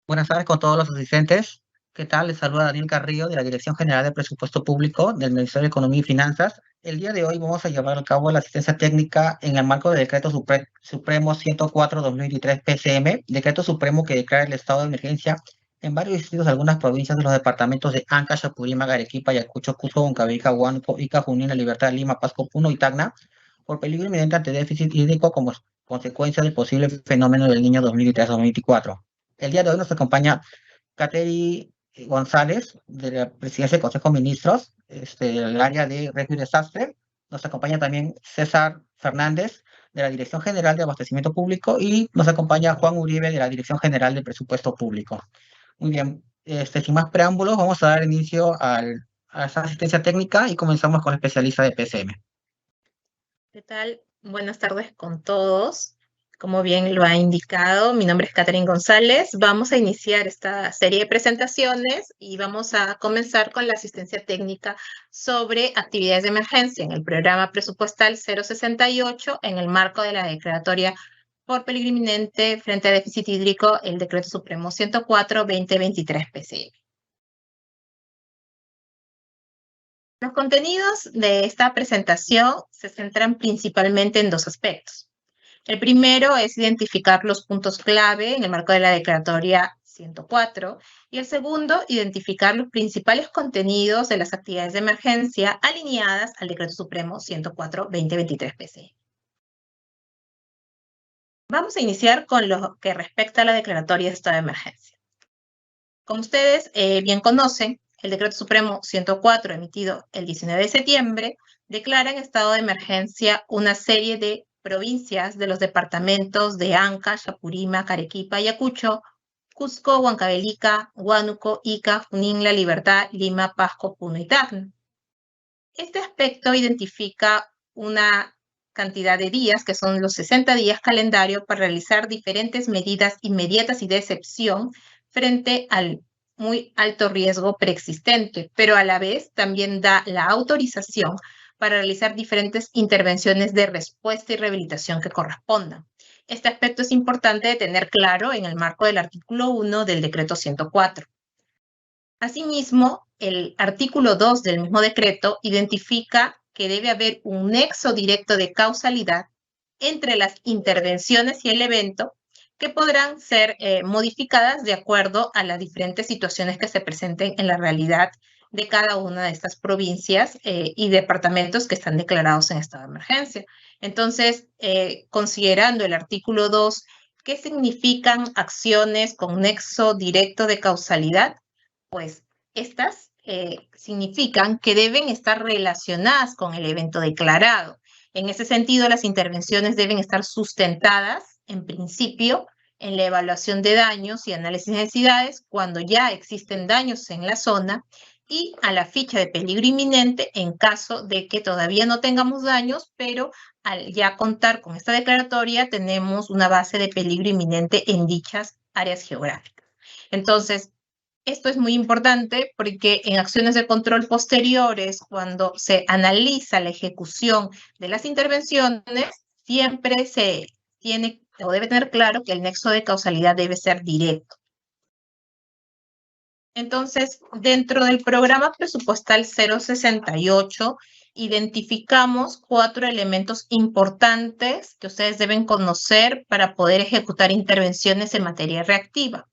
Buenas tardes con todos los asistentes. ¿Qué tal? Les saluda Daniel Carrillo de la Dirección General de Presupuesto Público del Ministerio de Economía y Finanzas. El día de hoy vamos a llevar a cabo la asistencia técnica en el marco del Decreto Supremo 104-2023 PCM, Decreto Supremo que declara el estado de emergencia en varios distritos de algunas provincias de los departamentos de Ancash, Apurímac, Arequipa, Ayacucho, Cusco, Huancavelica, Huánuco, Ica, Junín, La Libertad, Lima, Pasco, Puno y Tacna, por peligro inminente ante déficit hídrico como consecuencia del posible fenómeno del Niño 2023-2024. El día de hoy nos acompaña Kateri González, de la Presidencia del Consejo de Ministros, del área de Riesgo y Desastre. Nos acompaña también César Fernández, de la Dirección General de Abastecimiento Público, y nos acompaña Juan Uribe, de la Dirección General de Presupuesto Público. Muy bien, sin más preámbulos, vamos a dar inicio a esta asistencia técnica y comenzamos con el especialista de PCM. ¿Qué tal? Buenas tardes con todos. Como bien lo ha indicado, mi nombre es Catherine González. Vamos a iniciar esta serie de presentaciones y vamos a comenzar con la asistencia técnica sobre actividades de emergencia en el programa presupuestal 068 en el marco de la declaratoria por peligro inminente frente a déficit hídrico, el Decreto Supremo 104-2023 PCM. Los contenidos de esta presentación se centran principalmente en dos aspectos. El primero es identificar los puntos clave en el marco de la declaratoria 104 y el segundo, identificar los principales contenidos de las actividades de emergencia alineadas al Decreto Supremo 104-2023 PC. Vamos a iniciar con lo que respecta a la declaratoria de estado de emergencia. Como ustedes bien conocen, el Decreto Supremo 104, emitido el 19 de septiembre, declara en estado de emergencia una serie de provincias de los departamentos de Ancash, Apurímac, Arequipa, Ayacucho, Cusco, Huancavelica, Huánuco, Ica, Junín, La Libertad, Lima, Pasco, Puno y Tacna. Este aspecto identifica una cantidad de días, que son los 60 días calendario, para realizar diferentes medidas inmediatas y de excepción frente al muy alto riesgo preexistente, pero a la vez también da la autorización para realizar diferentes intervenciones de respuesta y rehabilitación que correspondan. Este aspecto es importante de tener claro en el marco del artículo 1 del decreto 104. Asimismo, el artículo 2 del mismo decreto identifica que debe haber un nexo directo de causalidad entre las intervenciones y el evento, que podrán ser modificadas de acuerdo a las diferentes situaciones que se presenten en la realidad de cada una de estas provincias y departamentos que están declarados en estado de emergencia. Entonces, considerando el artículo 2, ¿qué significan acciones con nexo directo de causalidad? Pues estas significan que deben estar relacionadas con el evento declarado. En ese sentido, las intervenciones deben estar sustentadas, en principio, en la evaluación de daños y análisis de necesidades cuando ya existen daños en la zona y a la ficha de peligro inminente en caso de que todavía no tengamos daños, pero al ya contar con esta declaratoria tenemos una base de peligro inminente en dichas áreas geográficas. Entonces, esto es muy importante porque en acciones de control posteriores, cuando se analiza la ejecución de las intervenciones, siempre se tiene o debe tener claro que el nexo de causalidad debe ser directo. Entonces, dentro del programa presupuestal 068, identificamos 4 elementos importantes que ustedes deben conocer para poder ejecutar intervenciones en materia reactiva.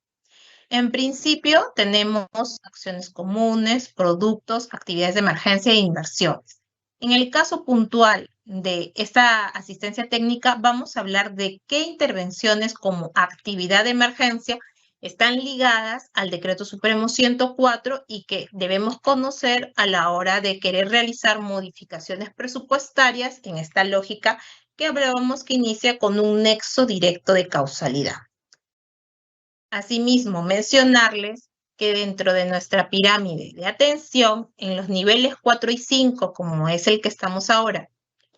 En principio, tenemos acciones comunes, productos, actividades de emergencia e inversiones. En el caso puntual de esta asistencia técnica, vamos a hablar de qué intervenciones como actividad de emergencia están ligadas al Decreto Supremo 104 y que debemos conocer a la hora de querer realizar modificaciones presupuestarias en esta lógica que hablábamos que inicia con un nexo directo de causalidad. Asimismo, mencionarles que dentro de nuestra pirámide de atención, en los niveles 4 y 5, como es el que estamos ahora,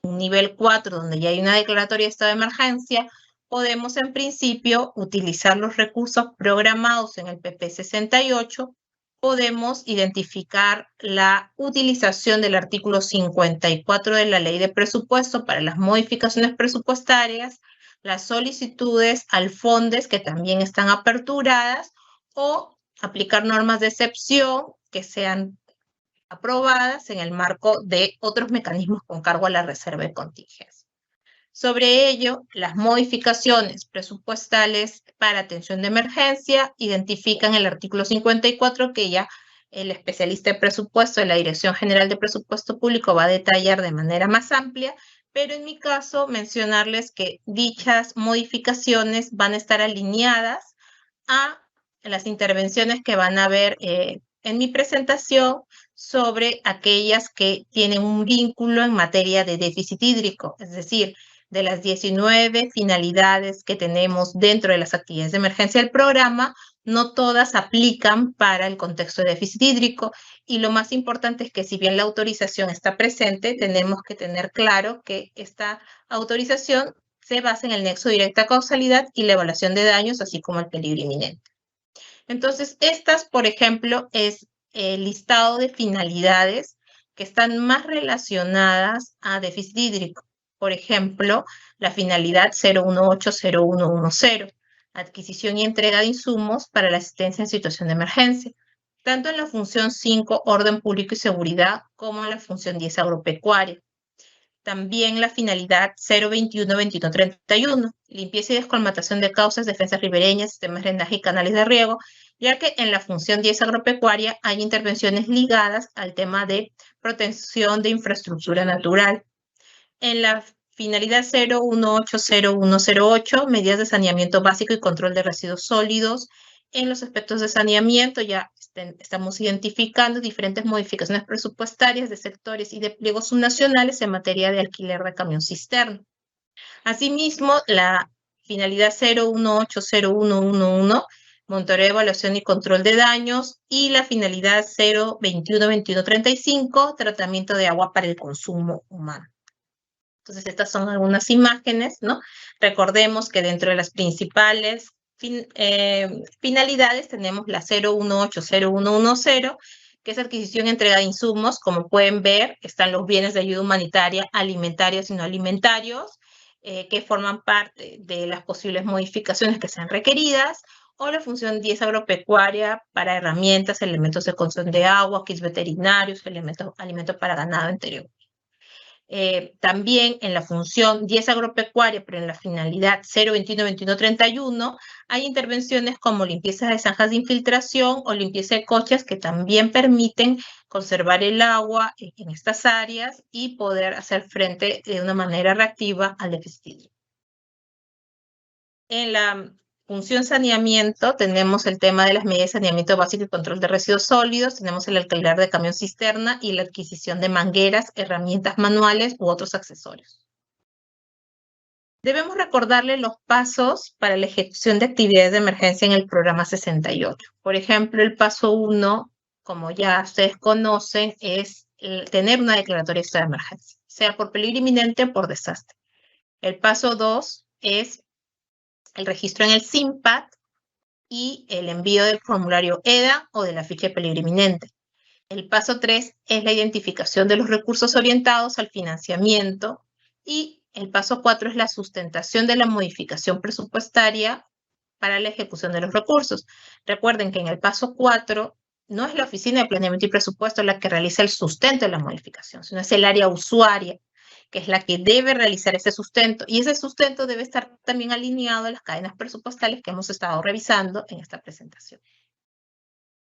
un nivel 4 donde ya hay una declaratoria de estado de emergencia, podemos en principio utilizar los recursos programados en el PP 68, podemos identificar la utilización del artículo 54 de la Ley de Presupuesto para las modificaciones presupuestarias, las solicitudes al FONDES que también están aperturadas, o aplicar normas de excepción que sean aprobadas en el marco de otros mecanismos con cargo a la reserva de contingencia. Sobre ello, las modificaciones presupuestales para atención de emergencia identifican el artículo 54 que ya el especialista de presupuesto de la Dirección General de Presupuesto Público va a detallar de manera más amplia, pero en mi caso mencionarles que dichas modificaciones van a estar alineadas a las intervenciones que van a ver en mi presentación sobre aquellas que tienen un vínculo en materia de déficit hídrico, es decir, de las 19 finalidades que tenemos dentro de las actividades de emergencia del programa, no todas aplican para el contexto de déficit hídrico y lo más importante es que si bien la autorización está presente, tenemos que tener claro que esta autorización se basa en el nexo de directa causalidad y la evaluación de daños, así como el peligro inminente. Entonces, estas, por ejemplo, es el listado de finalidades que están más relacionadas a déficit hídrico. Por ejemplo, la finalidad 0180110, adquisición y entrega de insumos para la asistencia en situación de emergencia, tanto en la función 5, orden público y seguridad, como en la función 10, agropecuaria. También la finalidad 021-2131, limpieza y descolmatación de cauces, defensas ribereñas, sistemas de drenaje y canales de riego, ya que en la función 10 agropecuaria hay intervenciones ligadas al tema de protección de infraestructura natural. En la finalidad 0180108, medidas de saneamiento básico y control de residuos sólidos. En los aspectos de saneamiento ya estamos identificando diferentes modificaciones presupuestarias de sectores y de pliegos subnacionales en materia de alquiler de camión cisterna. Asimismo, la finalidad 0180111, monitoreo, evaluación y control de daños, y la finalidad 021-2135, tratamiento de agua para el consumo humano. Entonces, estas son algunas imágenes, ¿no? Recordemos que dentro de las principales finalidades tenemos la 0180110, que es adquisición y entrega de insumos. Como pueden ver, están los bienes de ayuda humanitaria, alimentarios y no alimentarios, que forman parte de las posibles modificaciones que sean requeridas, o la función 10 agropecuaria para herramientas, elementos de consumo de agua, kits veterinarios, alimentos para ganado, entre otros. También en la función 10 agropecuaria, pero en la finalidad 021-2131, hay intervenciones como limpieza de zanjas de infiltración o limpieza de cochas que también permiten conservar el agua en estas áreas y poder hacer frente de una manera reactiva al déficit hídrico. En la función saneamiento tenemos el tema de las medidas de saneamiento básico y control de residuos sólidos, tenemos el alquiler de camión cisterna y la adquisición de mangueras, herramientas manuales u otros accesorios. Debemos recordarle los pasos para la ejecución de actividades de emergencia en el programa 68. Por ejemplo, el paso 1, como ya ustedes conocen, es tener una declaratoria de estado de emergencia, sea por peligro inminente o por desastre. El paso 2 es el registro en el SIMPAD y el envío del formulario EDA o de la ficha de peligro inminente. El paso 3 es la identificación de los recursos orientados al financiamiento y el paso 4 es la sustentación de la modificación presupuestaria para la ejecución de los recursos. Recuerden que en el paso 4 no es la Oficina de Planeamiento y Presupuesto la que realiza el sustento de la modificación, sino es el área usuaria, que es la que debe realizar ese sustento, y ese sustento debe estar también alineado a las cadenas presupuestales que hemos estado revisando en esta presentación.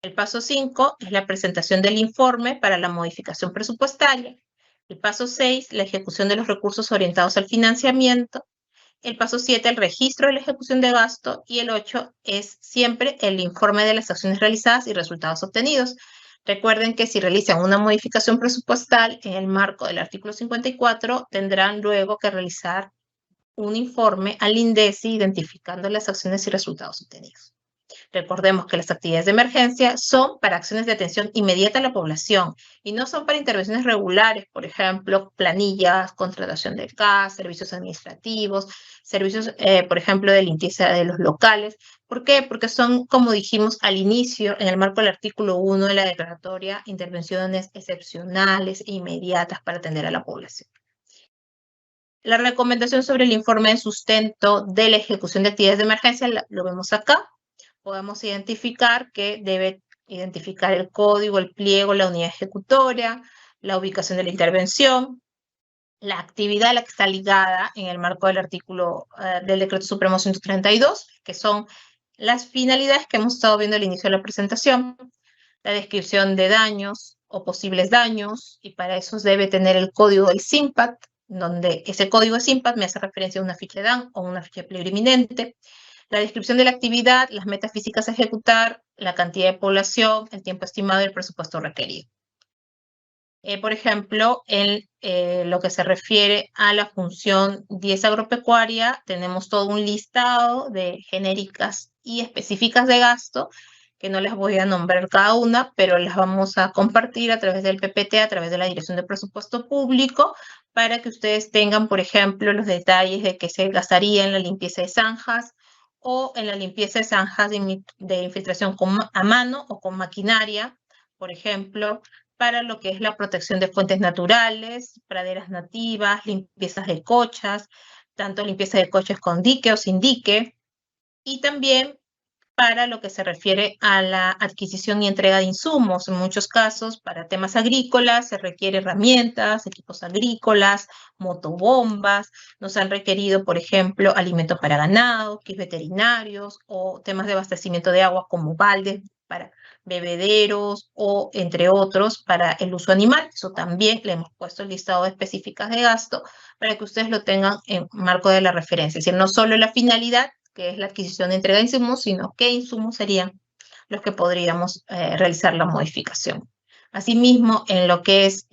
El paso 5 es la presentación del informe para la modificación presupuestaria. El paso 6, la ejecución de los recursos orientados al financiamiento. El paso 7, el registro de la ejecución de gasto. Y el 8 es siempre el informe de las acciones realizadas y resultados obtenidos. Recuerden que si realizan una modificación presupuestal en el marco del artículo 54, tendrán luego que realizar un informe al INDECI identificando las acciones y resultados obtenidos. Recordemos que las actividades de emergencia son para acciones de atención inmediata a la población y no son para intervenciones regulares, por ejemplo, planillas, contratación de gas, servicios administrativos, servicios, por ejemplo, de limpieza de los locales. ¿Por qué? Porque son, como dijimos al inicio, en el marco del artículo 1 de la declaratoria, intervenciones excepcionales e inmediatas para atender a la población. La recomendación sobre el informe de sustento de la ejecución de actividades de emergencia lo vemos acá. podemos identificar que debe identificar el código, el pliego, la unidad ejecutoria, la ubicación de la intervención, la actividad a la que está ligada en el marco del artículo del Decreto Supremo 132, que son las finalidades que hemos estado viendo al inicio de la presentación, la descripción de daños o posibles daños, y para eso debe tener el código del SIMPAT, donde ese código de SIMPAT me hace referencia a una ficha de daño o una ficha de peligro inminente, la descripción de la actividad, las metas físicas a ejecutar, la cantidad de población, el tiempo estimado y el presupuesto requerido. Por ejemplo, en lo que se refiere a la función 10 agropecuaria, tenemos todo un listado de genéricas y específicas de gasto, que no les voy a nombrar cada una, pero las vamos a compartir a través del PPT, a través de la Dirección de Presupuesto Público, para que ustedes tengan, por ejemplo, los detalles de qué se gastaría en la limpieza de zanjas o en la limpieza de zanjas de infiltración a mano o con maquinaria, por ejemplo, para lo que es la protección de fuentes naturales, praderas nativas, limpiezas de cochas, tanto limpieza de coches con dique o sin dique, y también para lo que se refiere a la adquisición y entrega de insumos. En muchos casos, para temas agrícolas, se requiere herramientas, equipos agrícolas, motobombas. Nos han requerido, por ejemplo, alimentos para ganado, kits veterinarios o temas de abastecimiento de agua como baldes para bebederos o, entre otros, para el uso animal. Eso también le hemos puesto el listado de específicas de gasto para que ustedes lo tengan en marco de la referencia. Es decir, no solo la finalidad, que es la adquisición de entrega de insumos, sino qué insumos serían los que podríamos realizar la modificación. Asimismo, en lo que es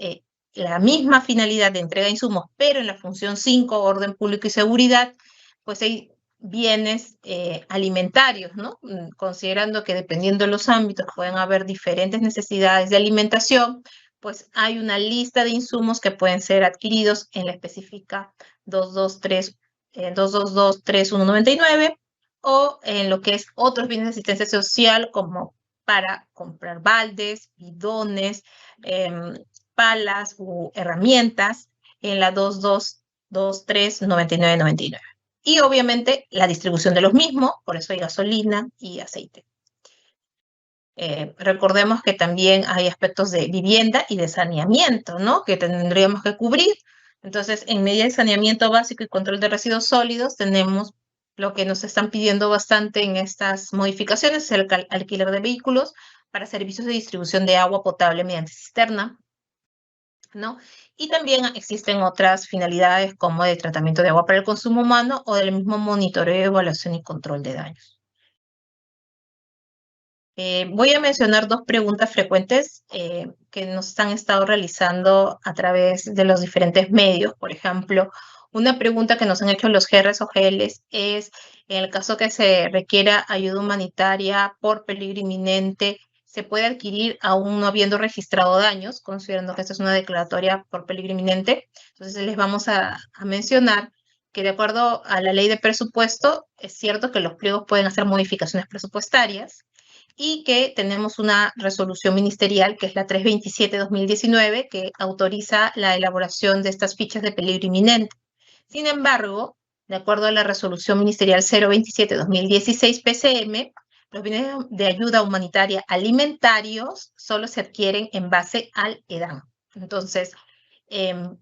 la misma finalidad de entrega de insumos, pero en la función 5, orden público y seguridad, pues hay bienes alimentarios, ¿no? Considerando que dependiendo de los ámbitos pueden haber diferentes necesidades de alimentación, pues hay una lista de insumos que pueden ser adquiridos en la específica 222-3199 o en lo que es otros bienes de asistencia social como para comprar baldes, bidones, palas u herramientas en la 2223-9999. Y obviamente la distribución de los mismos, por eso hay gasolina y aceite. Recordemos que también hay aspectos de vivienda y de saneamiento, ¿no? Que tendríamos que cubrir. Entonces, en medida de saneamiento básico y control de residuos sólidos, tenemos lo que nos están pidiendo bastante en estas modificaciones, el alquiler de vehículos para servicios de distribución de agua potable mediante cisterna, ¿no? Y también existen otras finalidades como de tratamiento de agua para el consumo humano o del mismo monitoreo, evaluación y control de daños. Voy a mencionar dos preguntas frecuentes que nos han estado realizando a través de los diferentes medios. Por ejemplo, una pregunta que nos han hecho los GRs o GLs es, en el caso que se requiera ayuda humanitaria por peligro inminente, ¿se puede adquirir aún no habiendo registrado daños, considerando que esta es una declaratoria por peligro inminente? Entonces les vamos a mencionar que de acuerdo a la ley de presupuesto, es cierto que los pliegos pueden hacer modificaciones presupuestarias, y que tenemos una resolución ministerial, que es la 327-2019, que autoriza la elaboración de estas fichas de peligro inminente. Sin embargo, de acuerdo a la resolución ministerial 027-2016 PCM, los bienes de ayuda humanitaria alimentarios solo se adquieren en base al EDAN. Entonces,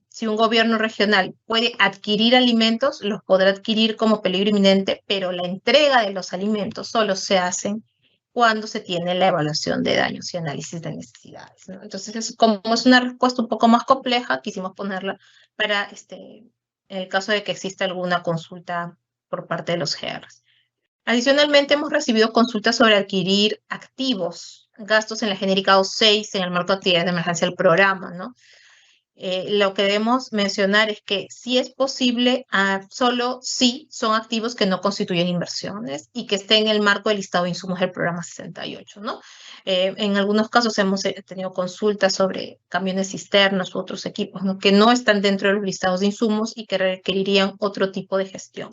si un gobierno regional puede adquirir alimentos, los podrá adquirir como peligro inminente, pero la entrega de los alimentos solo se hace cuando se tiene la evaluación de daños y análisis de necesidades, ¿no? Entonces, como es una respuesta un poco más compleja, quisimos ponerla para, en el caso de que exista alguna consulta por parte de los GRs. Adicionalmente, hemos recibido consultas sobre adquirir activos, gastos en la genérica O6 en el marco de actividades de emergencia del programa, ¿no? Lo que debemos mencionar es que sí es posible, solo si son activos que no constituyen inversiones y que estén en el marco del listado de insumos del programa 68, ¿no? En algunos casos hemos tenido consultas sobre camiones cisternas u otros equipos, ¿no?, que no están dentro de los listados de insumos y que requerirían otro tipo de gestión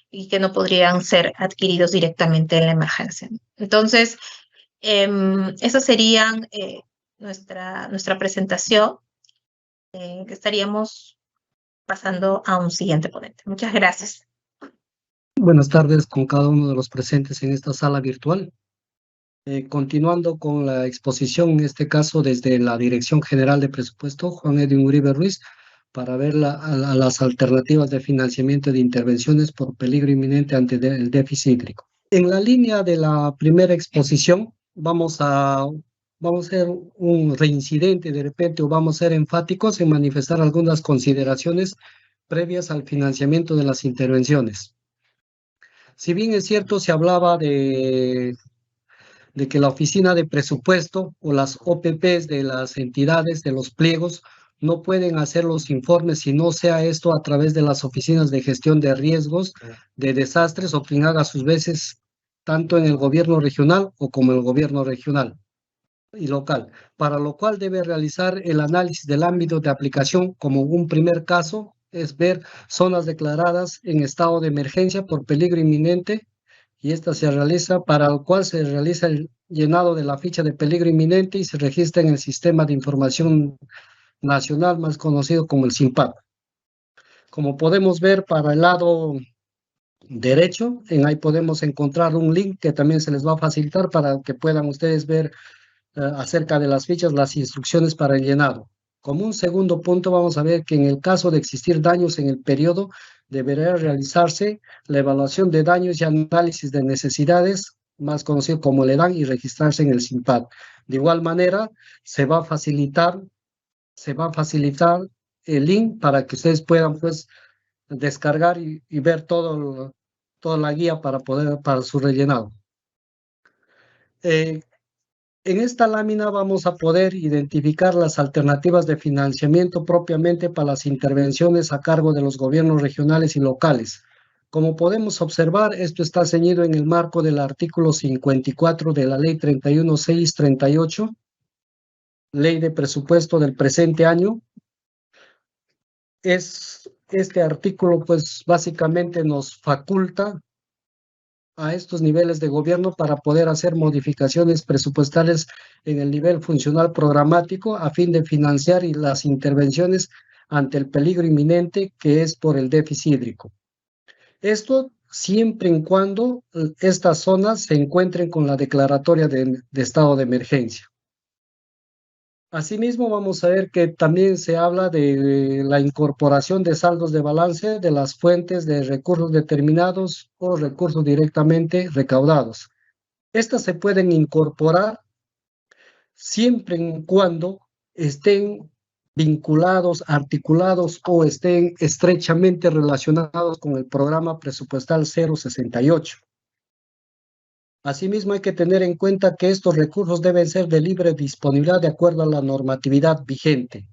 y que no podrían ser adquiridos directamente en la emergencia. Entonces, esa sería nuestra presentación. Que estaríamos pasando a un siguiente ponente. Muchas gracias. Buenas tardes con cada uno de los presentes en esta sala virtual. Continuando con la exposición, en este caso desde la Dirección General de Presupuesto, Juan Edwin Uribe Ruiz, para ver a las alternativas de financiamiento de intervenciones por peligro inminente ante el déficit hídrico. En la línea de la primera exposición, vamos a ser un reincidente de repente, o vamos a ser enfáticos en manifestar algunas consideraciones previas al financiamiento de las intervenciones. Si bien es cierto, se hablaba de que la oficina de presupuesto o las OPPs de las entidades, de los pliegos, no pueden hacer los informes si no sea esto a través de las oficinas de gestión de riesgos, de desastres, o quien haga sus veces tanto en el gobierno regional o como el gobierno regional y local, para lo cual debe realizar el análisis del ámbito de aplicación. Como un primer caso es ver zonas declaradas en estado de emergencia por peligro inminente, y esta se realiza, para el cual se realiza el llenado de la ficha de peligro inminente y se registra en el Sistema de Información Nacional, más conocido como el SINPAP. Como podemos ver para el lado derecho, ahí podemos encontrar un link que también se les va a facilitar para que puedan ustedes ver acerca de las fichas, las instrucciones para el llenado. Como un segundo punto, vamos a ver que en el caso de existir daños en el periodo, deberá realizarse la evaluación de daños y análisis de necesidades, más conocido como el EDAN, y registrarse en el SINPAD. De igual manera, se va a facilitar el link para que ustedes puedan, pues, descargar y ver toda la guía para su rellenado. En esta lámina vamos a poder identificar las alternativas de financiamiento propiamente para las intervenciones a cargo de los gobiernos regionales y locales. Como podemos observar, esto está ceñido en el marco del artículo 54 de la Ley 31638, Ley de Presupuesto del presente año. Este artículo, pues, básicamente nos faculta a estos niveles de gobierno para poder hacer modificaciones presupuestales en el nivel funcional programático a fin de financiar las intervenciones ante el peligro inminente que es por el déficit hídrico. Esto siempre y cuando estas zonas se encuentren con la declaratoria de estado de emergencia. Asimismo, vamos a ver que también se habla de la incorporación de saldos de balance de las fuentes de recursos determinados o recursos directamente recaudados. Estas se pueden incorporar siempre y cuando estén vinculados, articulados o estén estrechamente relacionados con el programa presupuestal 068. Asimismo, hay que tener en cuenta que estos recursos deben ser de libre disponibilidad de acuerdo a la normatividad vigente.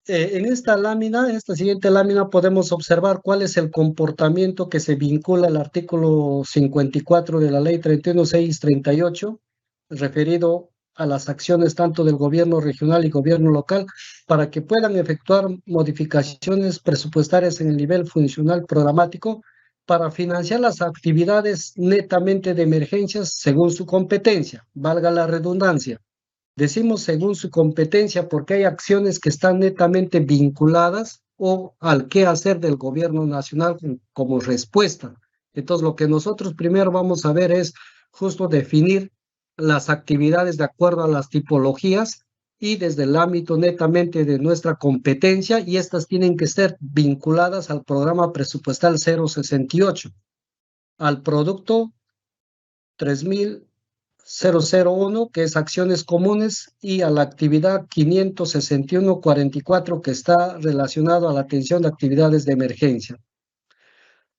En esta siguiente lámina, podemos observar cuál es el comportamiento que se vincula al artículo 54 de la Ley 31638, referido a las acciones tanto del gobierno regional y gobierno local, para que puedan efectuar modificaciones presupuestarias en el nivel funcional programático para financiar las actividades netamente de emergencias según su competencia, valga la redundancia. Decimos según su competencia porque hay acciones que están netamente vinculadas o al quehacer del gobierno nacional como respuesta. Entonces, lo que nosotros primero vamos a ver es justo definir las actividades de acuerdo a las tipologías y desde el ámbito netamente de nuestra competencia, y estas tienen que ser vinculadas al programa presupuestal 068, al producto 3001, que es acciones comunes, y a la actividad 56144, que está relacionado a la atención de actividades de emergencia.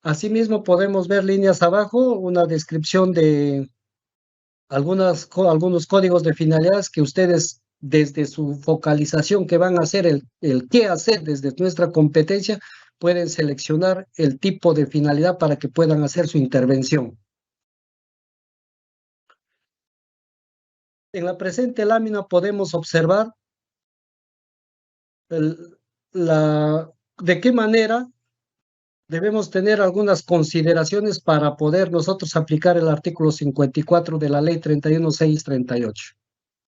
Asimismo, podemos ver líneas abajo una descripción de algunos códigos de finalidades que ustedes, desde su focalización que van a hacer, el qué hacer desde nuestra competencia, pueden seleccionar el tipo de finalidad para que puedan hacer su intervención. En la presente lámina podemos observar de qué manera debemos tener algunas consideraciones para poder nosotros aplicar el artículo 54 de la Ley 31638.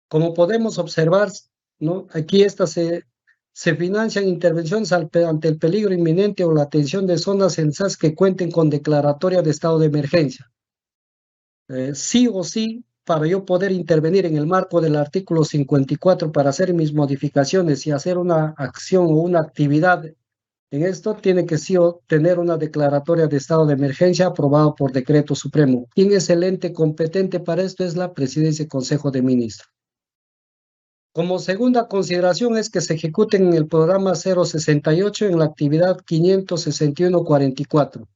Como podemos observar, ¿no? Aquí esta se se financian intervenciones ante el peligro inminente o la atención de zonas censadas que cuenten con declaratoria de estado de emergencia. Sí o sí, para yo poder intervenir en el marco del artículo 54 para hacer mis modificaciones y hacer una acción o una actividad en esto, tiene que sí tener una declaratoria de estado de emergencia aprobada por decreto supremo. ¿Quién es el ente competente para esto? Es la Presidencia y Consejo de Ministros. Como segunda consideración es que se ejecuten en el programa 068 en la actividad 561-44.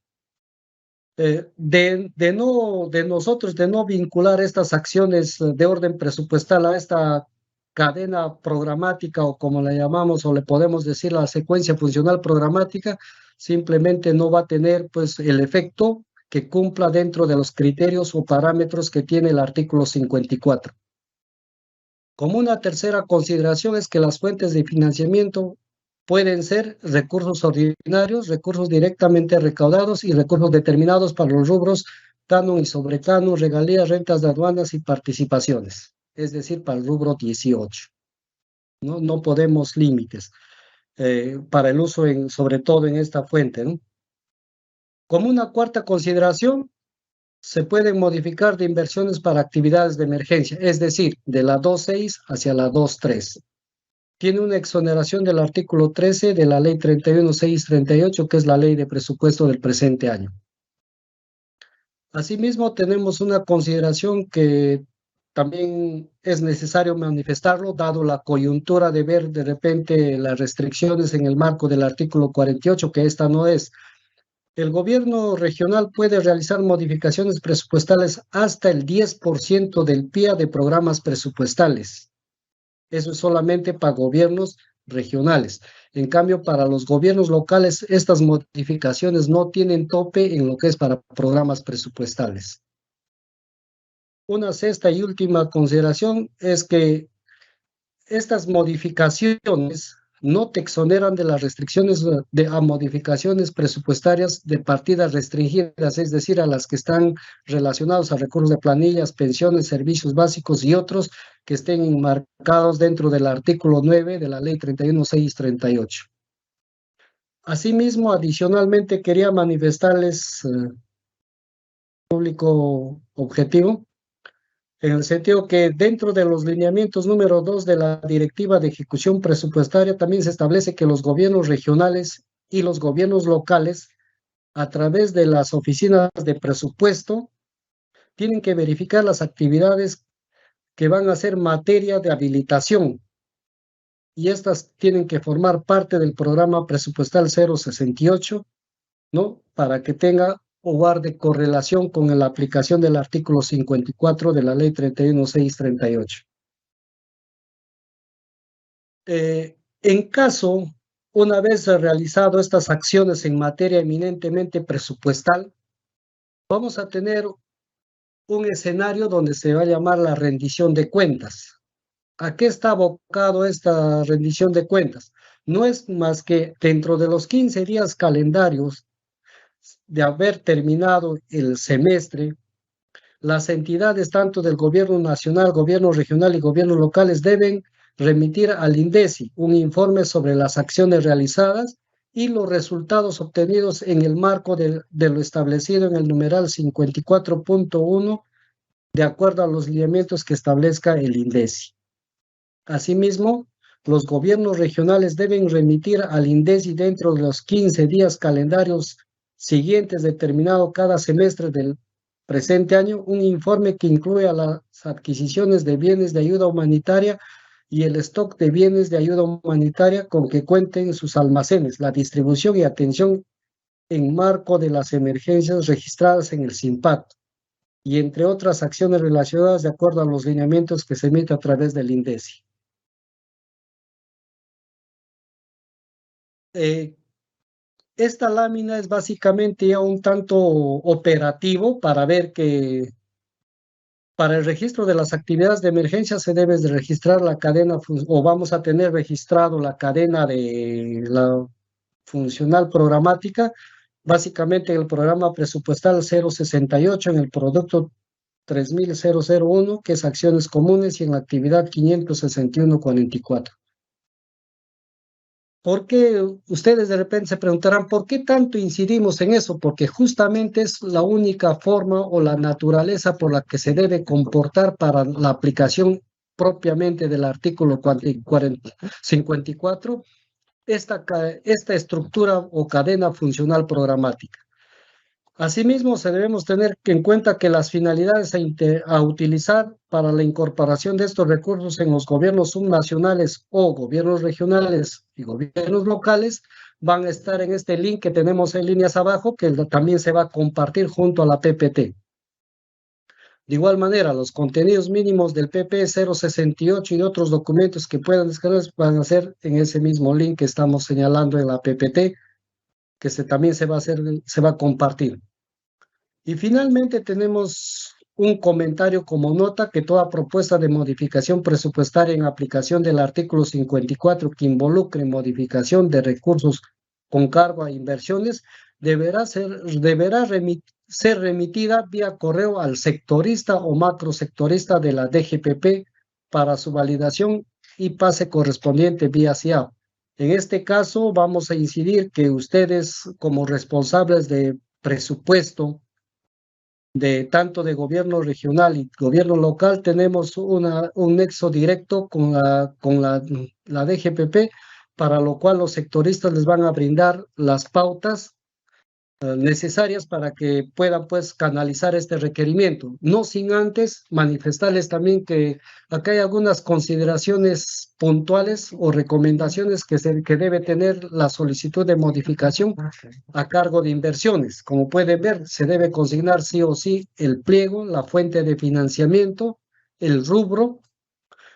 De nosotros de no vincular estas acciones de orden presupuestal a esta cadena programática o como la llamamos o le podemos decir la secuencia funcional programática, simplemente no va a tener pues el efecto que cumpla dentro de los criterios o parámetros que tiene el artículo 54. Como una tercera consideración es que las fuentes de financiamiento pueden ser recursos ordinarios, recursos directamente recaudados y recursos determinados para los rubros canon y sobrecanon, regalías, rentas de aduanas y participaciones, es decir, para el rubro 18. No podemos límites para el uso, sobre todo en esta fuente, ¿no? Como una cuarta consideración, se pueden modificar de inversiones para actividades de emergencia, es decir, de la 2.6 hacia la 2.3. Tiene una exoneración del artículo 13 de la ley 31.638, que es la ley de presupuesto del presente año. Asimismo, tenemos una consideración que también es necesario manifestarlo, dado la coyuntura de ver de repente las restricciones en el marco del artículo 48, que esta no es. El gobierno regional puede realizar modificaciones presupuestales hasta el 10% del PIA de programas presupuestales. Eso es solamente para gobiernos regionales. En cambio, para los gobiernos locales, estas modificaciones no tienen tope en lo que es para programas presupuestales. Una sexta y última consideración es que estas modificaciones no te exoneran de las restricciones a modificaciones presupuestarias de partidas restringidas, es decir, a las que están relacionados a recursos de planillas, pensiones, servicios básicos y otros que estén enmarcados dentro del artículo 9 de la ley 31.638. Asimismo, adicionalmente, quería manifestarles público objetivo, en el sentido que dentro de los lineamientos número 2 de la Directiva de Ejecución Presupuestaria también se establece que los gobiernos regionales y los gobiernos locales, a través de las oficinas de presupuesto, tienen que verificar las actividades que van a ser materia de habilitación y estas tienen que formar parte del programa presupuestal 068, ¿no? Para que tenga o guarde correlación con la aplicación del artículo 54 de la ley 31.638. En caso, una vez realizado estas acciones en materia eminentemente presupuestal, vamos a tener un escenario donde se va a llamar la rendición de cuentas. ¿A qué está abocado esta rendición de cuentas? No es más que dentro de los 15 días calendarios de haber terminado el semestre, las entidades tanto del gobierno nacional, gobierno regional y gobiernos locales deben remitir al INDECI un informe sobre las acciones realizadas y los resultados obtenidos en el marco de lo establecido en el numeral 54.1 de acuerdo a los lineamientos que establezca el INDECI. Asimismo, los gobiernos regionales deben remitir al INDECI dentro de los 15 días calendarios siguientes determinado cada semestre del presente año un informe que incluya las adquisiciones de bienes de ayuda humanitaria y el stock de bienes de ayuda humanitaria con que cuenten sus almacenes, la distribución y atención en marco de las emergencias registradas en el SINPAT y entre otras acciones relacionadas de acuerdo a los lineamientos que se emiten a través del INDECI. Esta lámina es básicamente ya un tanto operativo para ver que para el registro de las actividades de emergencia se debe de registrar la cadena, o vamos a tener registrado la cadena de la funcional programática, básicamente en el programa presupuestal 068, en el producto 3001, que es acciones comunes, y en la actividad 561-44. ¿Por qué? Ustedes de repente se preguntarán, ¿por qué tanto incidimos en eso? Porque justamente es la única forma o la naturaleza por la que se debe comportar para la aplicación propiamente del artículo 54, esta estructura o cadena funcional programática. Asimismo, se debemos tener en cuenta que las finalidades a utilizar para la incorporación de estos recursos en los gobiernos subnacionales o gobiernos regionales y gobiernos locales van a estar en este link que tenemos en líneas abajo, que también se va a compartir junto a la PPT. De igual manera, los contenidos mínimos del PP 068 y de otros documentos que puedan descargar van a ser en ese mismo link que estamos señalando en la PPT, que también se va a compartir. Y finalmente tenemos un comentario como nota que toda propuesta de modificación presupuestaria en aplicación del artículo 54 que involucre modificación de recursos con cargo a inversiones deberá ser remitida vía correo al sectorista o macrosectorista de la DGPP para su validación y pase correspondiente vía SIAP. En este caso vamos a incidir que ustedes como responsables de presupuesto tanto de gobierno regional y gobierno local, tenemos un nexo directo con la DGPP, para lo cual los sectoristas les van a brindar las pautas necesarias para que puedan pues canalizar este requerimiento. No sin antes manifestarles también que acá hay algunas consideraciones puntuales o recomendaciones que debe tener la solicitud de modificación a cargo de inversiones. Como pueden ver, se debe consignar sí o sí el pliego, la fuente de financiamiento, el rubro.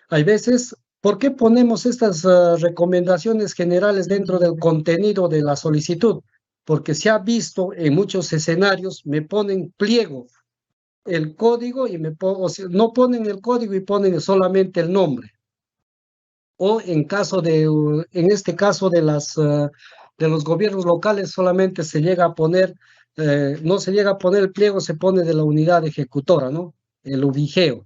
Hay veces, ¿por qué ponemos estas recomendaciones generales dentro del contenido de la solicitud? Porque se ha visto en muchos escenarios, me ponen pliego, el código y no ponen el código y ponen solamente el nombre. O en este caso de los gobiernos locales solamente se llega a poner, no se llega a poner el pliego, se pone de la unidad ejecutora, ¿no? El ubigeo.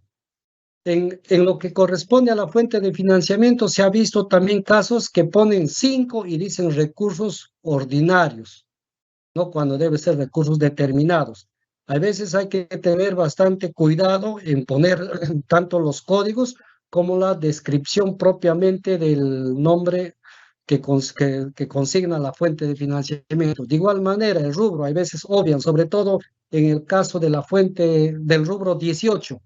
En lo que corresponde a la fuente de financiamiento, se ha visto también casos que ponen 5 y dicen recursos ordinarios, ¿no? Cuando debe ser recursos determinados. A veces hay que tener bastante cuidado en poner tanto los códigos como la descripción propiamente del nombre que consigna la fuente de financiamiento. De igual manera, el rubro, hay veces obvian, sobre todo en el caso de la fuente del rubro 18,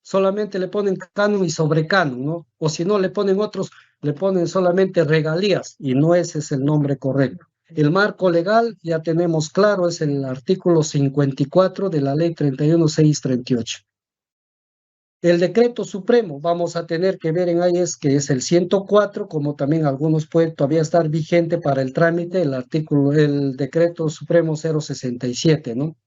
solamente le ponen canon y sobrecanon, ¿no? O si no le ponen otros, le ponen solamente regalías y no ese es el nombre correcto. El marco legal ya tenemos claro, es el artículo 54 de la ley 31638. El decreto supremo, vamos a tener que ver en ahí que es el 104, como también algunos pueden todavía estar vigente para el trámite, el decreto supremo 067, ¿no?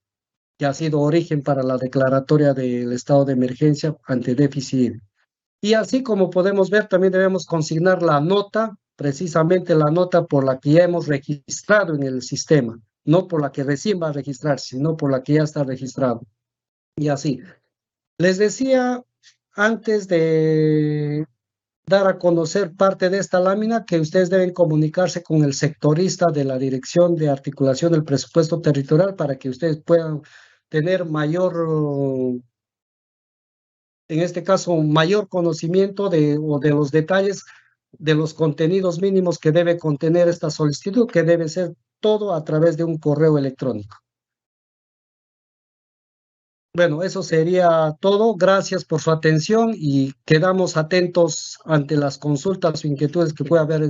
Que ha sido origen para la declaratoria del estado de emergencia ante déficit. Y así como podemos ver, también debemos consignar la nota, precisamente la nota por la que ya hemos registrado en el sistema, no por la que recién va a registrarse, sino por la que ya está registrado. Y así. Les decía antes de dar a conocer parte de esta lámina que ustedes deben comunicarse con el sectorista de la Dirección de Articulación del Presupuesto Territorial para que ustedes puedan tener en este caso, mayor conocimiento de los detalles de los contenidos mínimos que debe contener esta solicitud, que debe ser todo a través de un correo electrónico. Bueno, eso sería todo. Gracias por su atención y quedamos atentos ante las consultas o inquietudes que pueda haber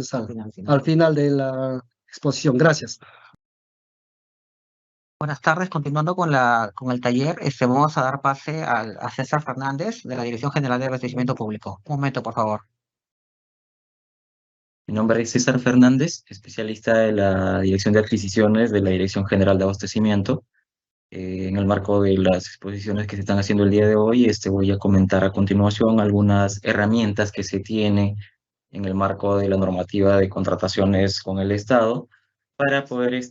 al final de la exposición. Gracias. Buenas tardes, continuando con el taller, vamos a dar pase a César Fernández de la Dirección General de Abastecimiento Público. Un momento, por favor. Mi nombre es César Fernández, especialista de la Dirección de Adquisiciones de la Dirección General de Abastecimiento. En el marco de las exposiciones que se están haciendo el día de hoy, voy a comentar a continuación algunas herramientas que se tiene en el marco de la normativa de contrataciones con el Estado para poder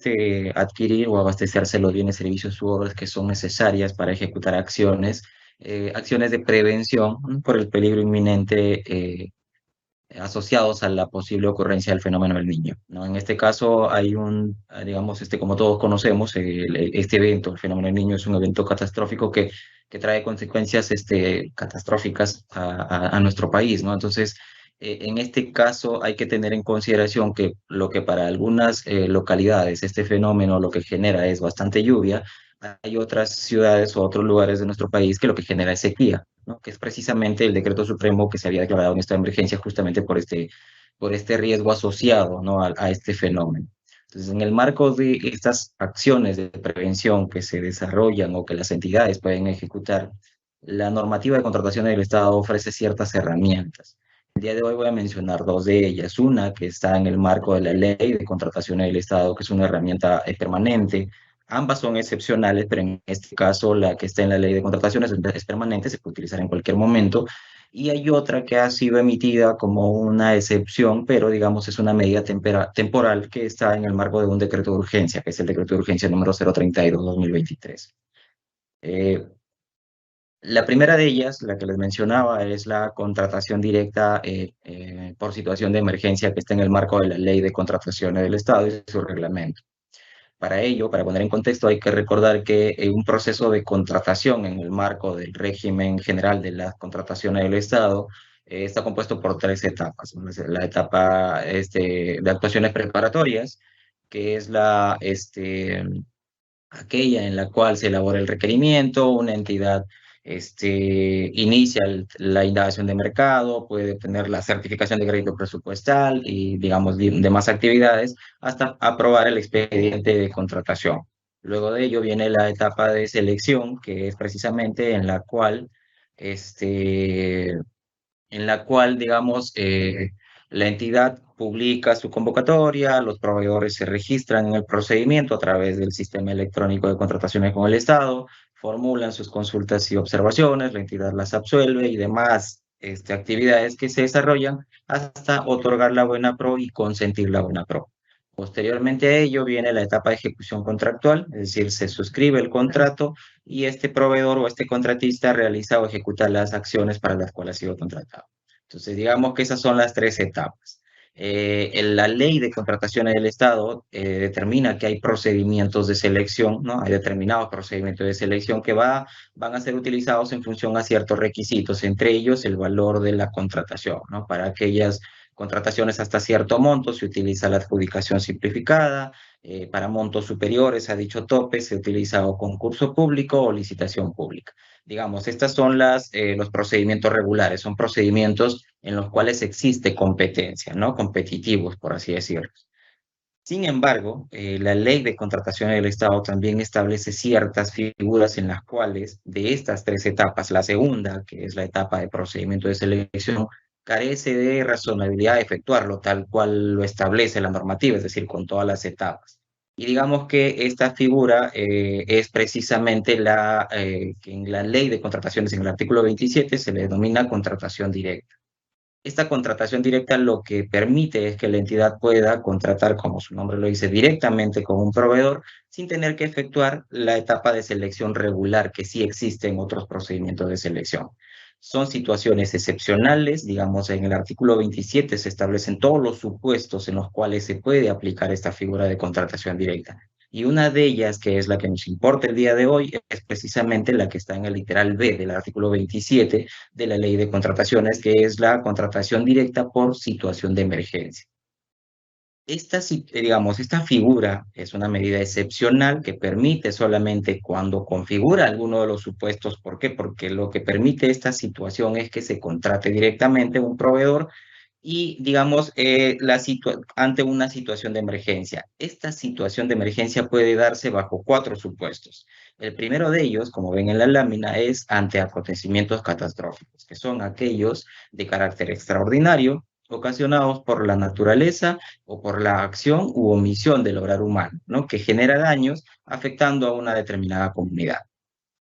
adquirir o abastecerse los bienes, servicios u obras que son necesarias para ejecutar acciones de prevención por el peligro inminente asociados a la posible ocurrencia del fenómeno del Niño, ¿no? En este caso hay digamos, como todos conocemos, este evento, el fenómeno del Niño, es un evento catastrófico que trae consecuencias catastróficas a nuestro país, ¿no? Entonces, en este caso hay que tener en consideración que lo que para algunas localidades este fenómeno lo que genera es bastante lluvia, hay otras ciudades o otros lugares de nuestro país que lo que genera es sequía, ¿no? Que es precisamente el decreto supremo que se había declarado en esta emergencia justamente por este riesgo asociado, ¿no? a este fenómeno. Entonces, en el marco de estas acciones de prevención que se desarrollan o que las entidades pueden ejecutar, la normativa de contratación del Estado ofrece ciertas herramientas. El día de hoy voy a mencionar dos de ellas. Una que está en el marco de la Ley de Contratación del Estado, que es una herramienta permanente. Ambas son excepcionales, pero en este caso la que está en la Ley de Contrataciones es permanente, se puede utilizar en cualquier momento. Y hay otra que ha sido emitida como una excepción, pero digamos es una medida temporal que está en el marco de un decreto de urgencia, que es el decreto de urgencia número 032/2023. La primera de ellas, la que les mencionaba, es la contratación directa por situación de emergencia que está en el marco de la Ley de Contrataciones del Estado y su reglamento. Para ello, para poner en contexto, hay que recordar que un proceso de contratación en el marco del régimen general de las contrataciones del Estado está compuesto por tres etapas. La etapa de actuaciones preparatorias, que es aquella en la cual se elabora el requerimiento, una entidad inicia la indagación de mercado, puede tener la certificación de crédito presupuestal y, digamos, demás actividades, hasta aprobar el expediente de contratación. Luego de ello viene la etapa de selección, que es precisamente digamos, la entidad publica su convocatoria, los proveedores se registran en el procedimiento a través del sistema electrónico de contrataciones con el Estado, formulan sus consultas y observaciones, la entidad las absuelve y demás actividades que se desarrollan hasta otorgar la buena pro y consentir la buena pro. Posteriormente a ello viene la etapa de ejecución contractual, es decir, se suscribe el contrato y este proveedor o este contratista realiza o ejecuta las acciones para las cuales ha sido contratado. Entonces, digamos que esas son las tres etapas. La ley de contrataciones del Estado determina que hay procedimientos de selección, ¿no? Hay determinados procedimientos de selección que van a ser utilizados en función a ciertos requisitos, entre ellos el valor de la contratación, ¿no? Para aquellas contrataciones hasta cierto monto se utiliza la adjudicación simplificada, para montos superiores a dicho tope se utiliza o concurso público o licitación pública. Digamos, estas son los procedimientos regulares, son procedimientos en los cuales existe competencia, ¿no? Competitivos, por así decirlo. Sin embargo, la ley de contratación del Estado también establece ciertas figuras en las cuales de estas tres etapas, la segunda, que es la etapa de procedimiento de selección, carece de razonabilidad de efectuarlo tal cual lo establece la normativa, es decir, con todas las etapas. Y digamos que esta figura es precisamente que en la ley de contrataciones, en el artículo 27, se le denomina contratación directa. Esta contratación directa lo que permite es que la entidad pueda contratar, como su nombre lo dice, directamente con un proveedor sin tener que efectuar la etapa de selección regular que sí existe en otros procedimientos de selección. Son situaciones excepcionales, digamos, en el artículo 27 se establecen todos los supuestos en los cuales se puede aplicar esta figura de contratación directa. Y una de ellas, que es la que nos importa el día de hoy, es precisamente la que está en el literal B del artículo 27 de la Ley de Contrataciones, que es la contratación directa por situación de emergencia. Esta figura es una medida excepcional que permite solamente cuando configura alguno de los supuestos. ¿Por qué? Porque lo que permite esta situación es que se contrate directamente un proveedor y, digamos, ante una situación de emergencia. Esta situación de emergencia puede darse bajo 4 supuestos. El primero de ellos, como ven en la lámina, es ante acontecimientos catastróficos, que son aquellos de carácter extraordinario, ocasionados por la naturaleza o por la acción u omisión del obrar humano, ¿no? Que genera daños afectando a una determinada comunidad.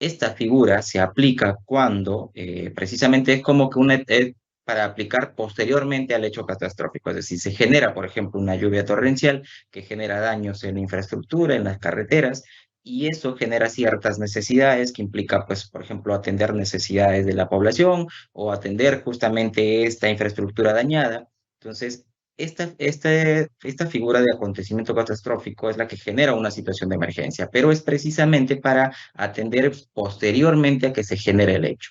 Esta figura se aplica cuando precisamente es como que para aplicar posteriormente al hecho catastrófico, es decir, se genera, por ejemplo, una lluvia torrencial que genera daños en la infraestructura, en las carreteras, y eso genera ciertas necesidades que implica, pues, por ejemplo, atender necesidades de la población o atender justamente esta infraestructura dañada. Entonces, esta figura de acontecimiento catastrófico es la que genera una situación de emergencia, pero es precisamente para atender posteriormente a que se genere el hecho.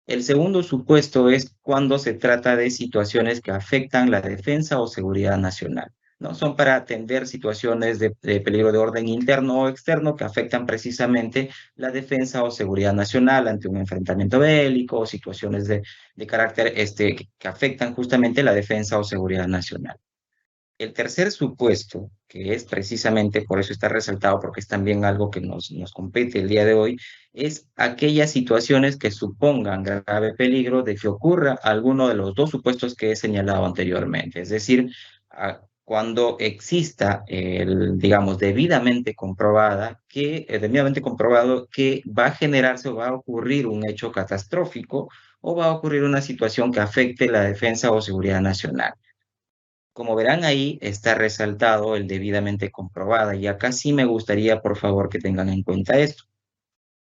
El segundo supuesto es cuando se trata de situaciones que afectan la defensa o seguridad nacional, ¿no? Son para atender situaciones de peligro de orden interno o externo que afectan precisamente la defensa o seguridad nacional ante un enfrentamiento bélico o situaciones de carácter que afectan justamente la defensa o seguridad nacional. El tercer supuesto, que es precisamente, por eso está resaltado, porque es también algo que nos compete el día de hoy, es aquellas situaciones que supongan grave peligro de que ocurra alguno de los dos supuestos que he señalado anteriormente. Es decir, cuando exista, digamos, debidamente comprobado que va a generarse o va a ocurrir un hecho catastrófico o va a ocurrir una situación que afecte la defensa o seguridad nacional. Como verán ahí está resaltado el debidamente comprobada y acá sí me gustaría por favor que tengan en cuenta esto.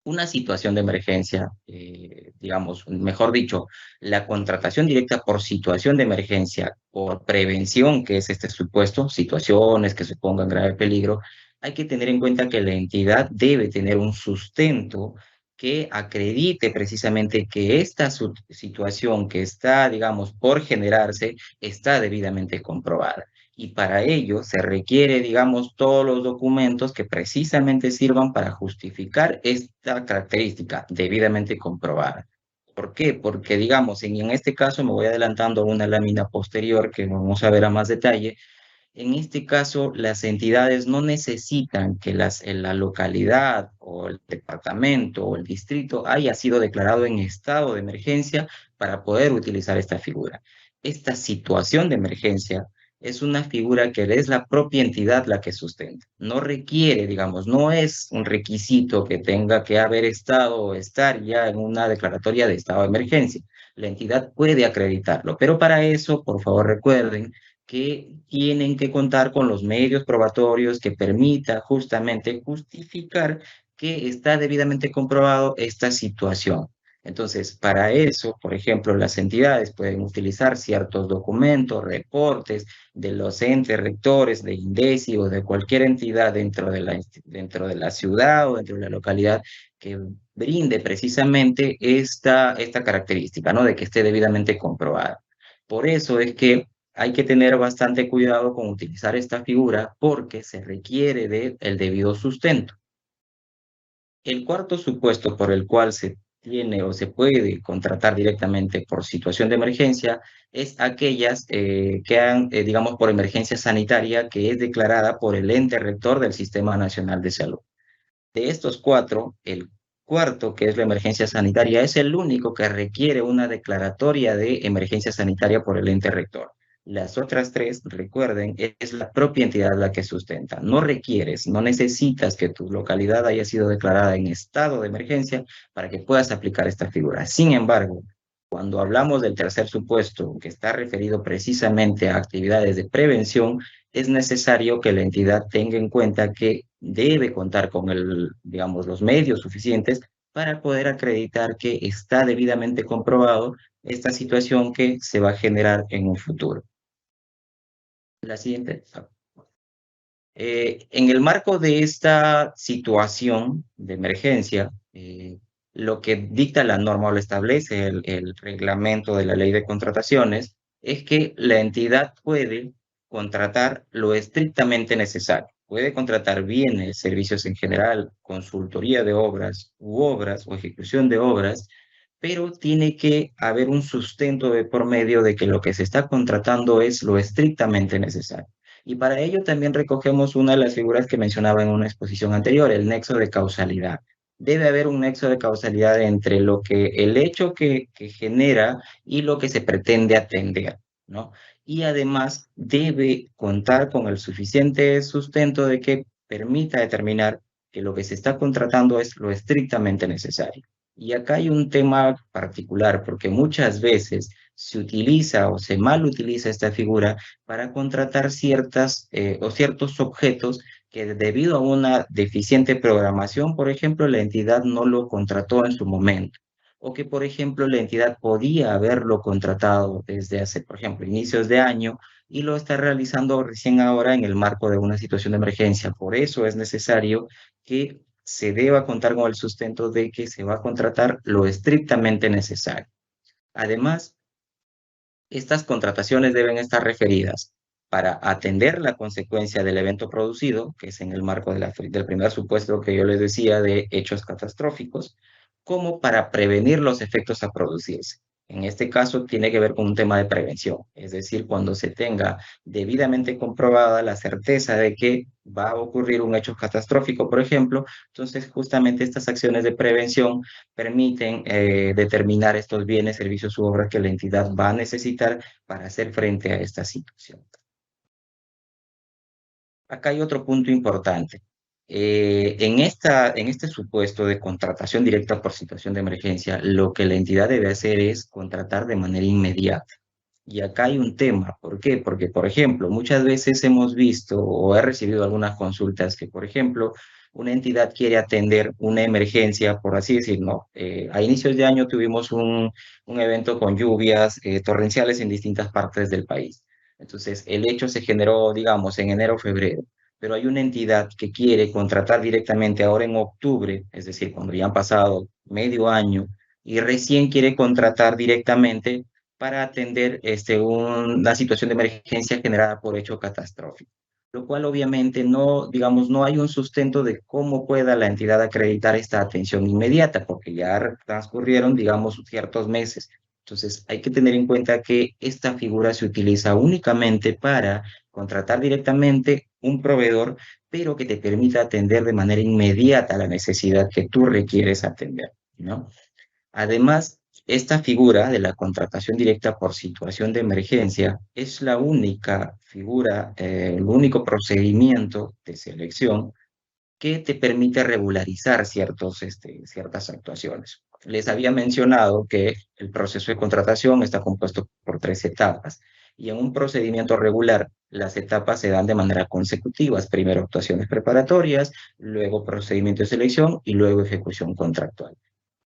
Una situación de emergencia, digamos, mejor dicho, la contratación directa por situación de emergencia, por prevención, que es este supuesto, situaciones que supongan grave peligro, hay que tener en cuenta que la entidad debe tener un sustento que acredite precisamente que esta situación que está, digamos, por generarse, está debidamente comprobada. Y para ello se requiere, digamos, todos los documentos que precisamente sirvan para justificar esta característica debidamente comprobada. ¿Por qué? Porque, digamos, en este caso me voy adelantando a una lámina posterior que vamos a ver a más detalle. En este caso, las entidades no necesitan que la localidad o el departamento o el distrito haya sido declarado en estado de emergencia para poder utilizar esta figura. Esta situación de emergencia es una figura que es la propia entidad la que sustenta. No requiere, digamos, no es un requisito que tenga que haber estado o estar ya en una declaratoria de estado de emergencia. La entidad puede acreditarlo, pero para eso, por favor, recuerden que tienen que contar con los medios probatorios que permita justamente justificar que está debidamente comprobado esta situación. Entonces, para eso, por ejemplo, las entidades pueden utilizar ciertos documentos, reportes de los entes rectores de INDECI o de cualquier entidad dentro de la ciudad o dentro de la localidad que brinde precisamente esta característica, ¿no? De que esté debidamente comprobada. Por eso es que hay que tener bastante cuidado con utilizar esta figura porque se requiere del debido sustento. El cuarto supuesto por el cual se tiene o se puede contratar directamente por situación de emergencia es aquellas que han, digamos, por emergencia sanitaria que es declarada por el ente rector del Sistema Nacional de Salud. De estos cuatro, el cuarto, que es la emergencia sanitaria, es el único que requiere una declaratoria de emergencia sanitaria por el ente rector. Las otras tres, recuerden, es la propia entidad la que sustenta. No requieres, no necesitas que tu localidad haya sido declarada en estado de emergencia para que puedas aplicar esta figura. Sin embargo, cuando hablamos del tercer supuesto, que está referido precisamente a actividades de prevención, es necesario que la entidad tenga en cuenta que debe contar con digamos, los medios suficientes para poder acreditar que está debidamente comprobado esta situación que se va a generar en un futuro. La siguiente. En el marco de esta situación de emergencia, lo que dicta la norma o lo establece el reglamento de la ley de contrataciones es que la entidad puede contratar lo estrictamente necesario. Puede contratar bienes, servicios en general, consultoría de obras o ejecución de obras, pero tiene que haber un sustento de por medio de que lo que se está contratando es lo estrictamente necesario. Y para ello también recogemos una de las figuras que mencionaba en una exposición anterior, el nexo de causalidad. Debe haber un nexo de causalidad entre el hecho que genera y lo que se pretende atender, ¿no? Y además debe contar con el suficiente sustento de que permita determinar que lo que se está contratando es lo estrictamente necesario. Y acá hay un tema particular, porque muchas veces se utiliza o se mal utiliza esta figura para contratar ciertos objetos que debido a una deficiente programación, por ejemplo, la entidad no lo contrató en su momento. o que, por ejemplo, la entidad podía haberlo contratado desde hace, por ejemplo, inicios de año y lo está realizando recién ahora en el marco de una situación de emergencia. Por eso es necesario que se deba contar con el sustento de que se va a contratar lo estrictamente necesario. Además, estas contrataciones deben estar referidas para atender la consecuencia del evento producido, que es en el marco del primer supuesto que yo les decía de hechos catastróficos, como para prevenir los efectos a producirse. En este caso tiene que ver con un tema de prevención, es decir, cuando se tenga debidamente comprobada la certeza de que va a ocurrir un hecho catastrófico, por ejemplo, entonces justamente estas acciones de prevención permiten determinar estos bienes, servicios u obras que la entidad va a necesitar para hacer frente a esta situación. Acá hay otro punto importante. En este supuesto de contratación directa por situación de emergencia, lo que la entidad debe hacer es contratar de manera inmediata. Y acá hay un tema. ¿Por qué? Porque, por ejemplo, muchas veces hemos visto o he recibido algunas consultas que, por ejemplo, una entidad quiere atender una emergencia, por así decirlo. A inicios de año tuvimos un evento con lluvias torrenciales en distintas partes del país. Entonces, el hecho se generó, digamos, en enero o febrero, pero hay una entidad que quiere contratar directamente ahora en octubre, es decir, cuando ya han pasado medio año, y recién quiere contratar directamente para atender una situación de emergencia generada por hecho catastrófico, lo cual obviamente no, digamos, no hay un sustento de cómo pueda la entidad acreditar esta atención inmediata, porque ya transcurrieron, digamos, ciertos meses. Entonces, hay que tener en cuenta que esta figura se utiliza únicamente para contratar directamente un proveedor, pero que te permita atender de manera inmediata la necesidad que tú requieres atender, ¿no? Además, esta figura de la contratación directa por situación de emergencia es la única figura, el único procedimiento de selección que te permite regularizar ciertas actuaciones. Les había mencionado que el proceso de contratación está compuesto por 3 etapas y en un procedimiento regular las etapas se dan de manera consecutiva. Primero actuaciones preparatorias, luego procedimiento de selección y luego ejecución contractual.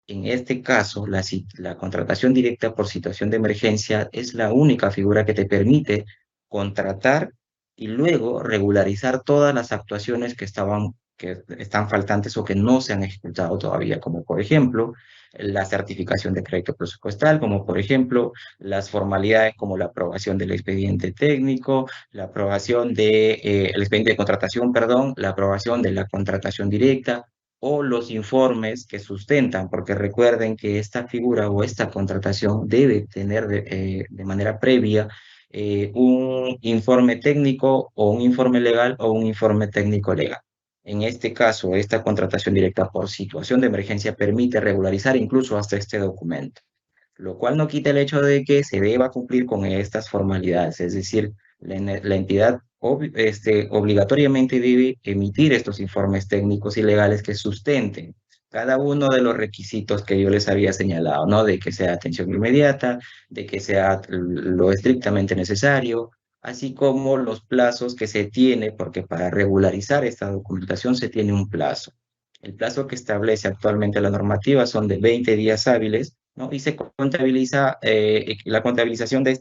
En este caso, la contratación directa por situación de emergencia es la única figura que te permite contratar y luego regularizar todas las actuaciones que están faltantes o que no se han ejecutado todavía, como por ejemplo la certificación de crédito presupuestal, como por ejemplo las formalidades como la aprobación del expediente técnico, la aprobación el expediente de contratación, perdón, la aprobación de la contratación directa, o los informes que sustentan, porque recuerden que esta figura o esta contratación debe tener de manera previa un informe técnico o un informe legal o un informe técnico legal. En este caso, esta contratación directa por situación de emergencia permite regularizar incluso hasta este documento, lo cual no quita el hecho de que se deba cumplir con estas formalidades, es decir, la entidad obligatoriamente debe emitir estos informes técnicos y legales que sustenten cada uno de los requisitos que yo les había señalado, ¿no? De que sea atención inmediata, de que sea lo estrictamente necesario, así como los plazos que se tiene, porque para regularizar esta documentación se tiene un plazo. El plazo que establece actualmente la normativa son de 20 días hábiles, ¿no? Y se contabiliza, la contabilización de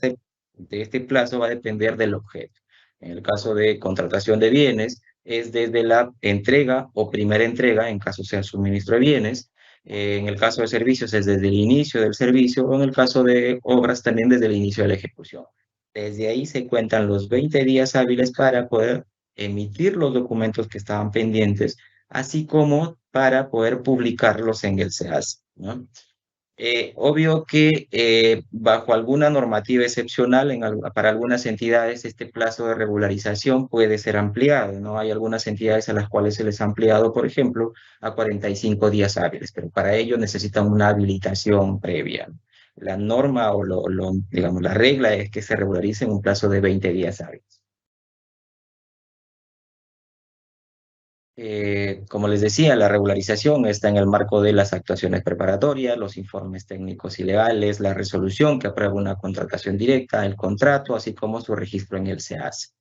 este plazo va a depender del objeto. En el caso de contratación de bienes, es desde la entrega o primera entrega, en caso sea suministro de bienes. En el caso de servicios, es desde el inicio del servicio, o en el caso de obras, también desde el inicio de la ejecución. Desde ahí se cuentan los 20 días hábiles para poder emitir los documentos que estaban pendientes, así como para poder publicarlos en el SEAS, ¿no? Obvio que bajo alguna normativa excepcional para algunas entidades este plazo de regularización puede ser ampliado, ¿no? Hay algunas entidades a las cuales se les ha ampliado, por ejemplo, a 45 días hábiles, pero para ello necesitan una habilitación previa. La norma o digamos, la regla es que se regularice en un plazo de 20 días hábiles. Como les decía, la regularización está en el marco de las actuaciones preparatorias, los informes técnicos y legales, la resolución que aprueba una contratación directa, el contrato, así como su registro en el SEAS.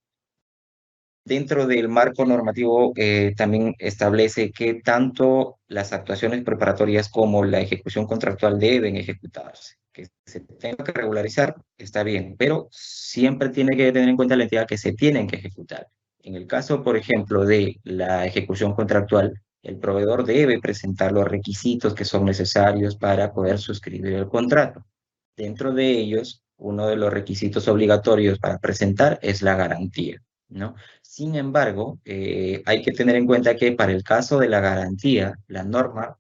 dentro del marco normativo también establece que tanto las actuaciones preparatorias como la ejecución contractual deben ejecutarse. Que se tenga que regularizar, está bien, pero siempre tiene que tener en cuenta la entidad que se tienen que ejecutar. En el caso, por ejemplo, de la ejecución contractual, el proveedor debe presentar los requisitos que son necesarios para poder suscribir el contrato. Dentro de ellos, uno de los requisitos obligatorios para presentar es la garantía, ¿no? Sin embargo, hay que tener en cuenta que para el caso de la garantía, la norma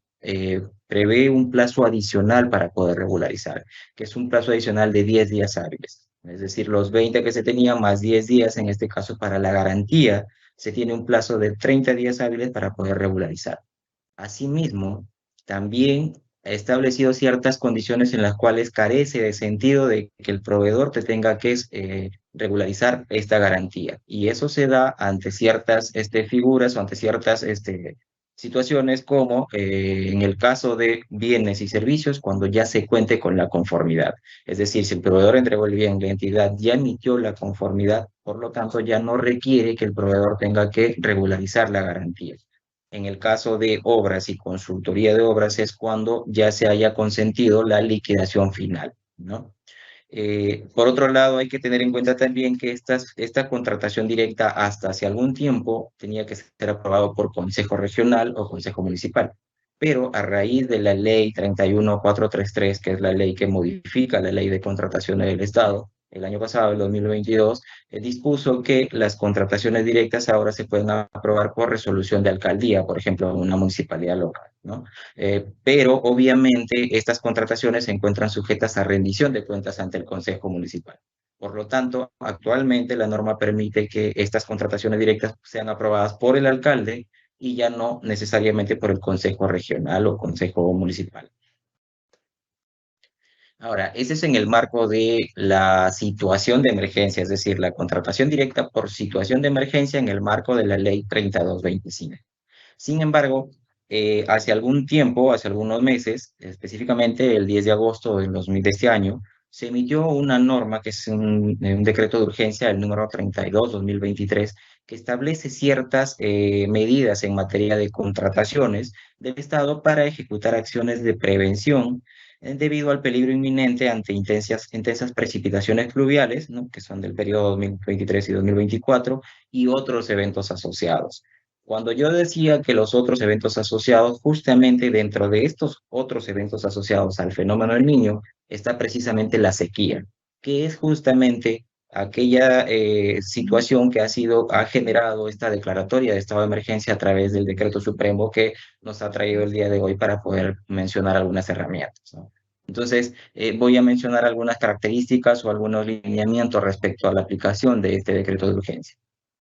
prevé un plazo adicional para poder regularizar, que es un plazo adicional de 10 días hábiles. Es decir, los 20 que se tenían más 10 días, en este caso para la garantía, se tiene un plazo de 30 días hábiles para poder regularizar. Asimismo, también ha establecido ciertas condiciones en las cuales carece de sentido de que el proveedor te tenga que regularizar esta garantía. Y eso se da ante ciertas figuras o ante ciertas situaciones como en el caso de bienes y servicios cuando ya se cuente con la conformidad. Es decir, si el proveedor entregó el bien, la entidad ya emitió la conformidad, por lo tanto ya no requiere que el proveedor tenga que regularizar la garantía. En el caso de obras y consultoría de obras es cuando ya se haya consentido la liquidación final, ¿no? Por otro lado, hay que tener en cuenta también que esta contratación directa hasta hace algún tiempo tenía que ser aprobado por Consejo Regional o Consejo Municipal. Pero a raíz de la ley 31433, que es la ley que modifica la ley de contrataciones del Estado, el año pasado, el 2022, dispuso que las contrataciones directas ahora se pueden aprobar por resolución de alcaldía, por ejemplo, en una municipalidad local, ¿no? Pero obviamente estas contrataciones se encuentran sujetas a rendición de cuentas ante el Consejo Municipal. Por lo tanto, actualmente la norma permite que estas contrataciones directas sean aprobadas por el alcalde y ya no necesariamente por el Consejo Regional o Consejo Municipal. Ahora, ese es en el marco de la situación de emergencia, es decir, la contratación directa por situación de emergencia en el marco de la ley 3225. Sin embargo, hace algún tiempo, hace algunos meses, específicamente el 10 de agosto de este año, se emitió una norma que es un decreto de urgencia, el número 32/2023, que establece ciertas medidas en materia de contrataciones del Estado para ejecutar acciones de prevención debido al peligro inminente ante intensas precipitaciones pluviales, ¿no? Que son del periodo 2023 y 2024, y otros eventos asociados. Cuando yo decía que los otros eventos asociados, justamente dentro de estos otros eventos asociados al fenómeno del Niño, está precisamente la sequía, que es justamente aquella situación que ha generado esta declaratoria de estado de emergencia a través del decreto supremo que nos ha traído el día de hoy para poder mencionar algunas herramientas, ¿no? Entonces, voy a mencionar algunas características o algunos lineamientos respecto a la aplicación de este decreto de urgencia.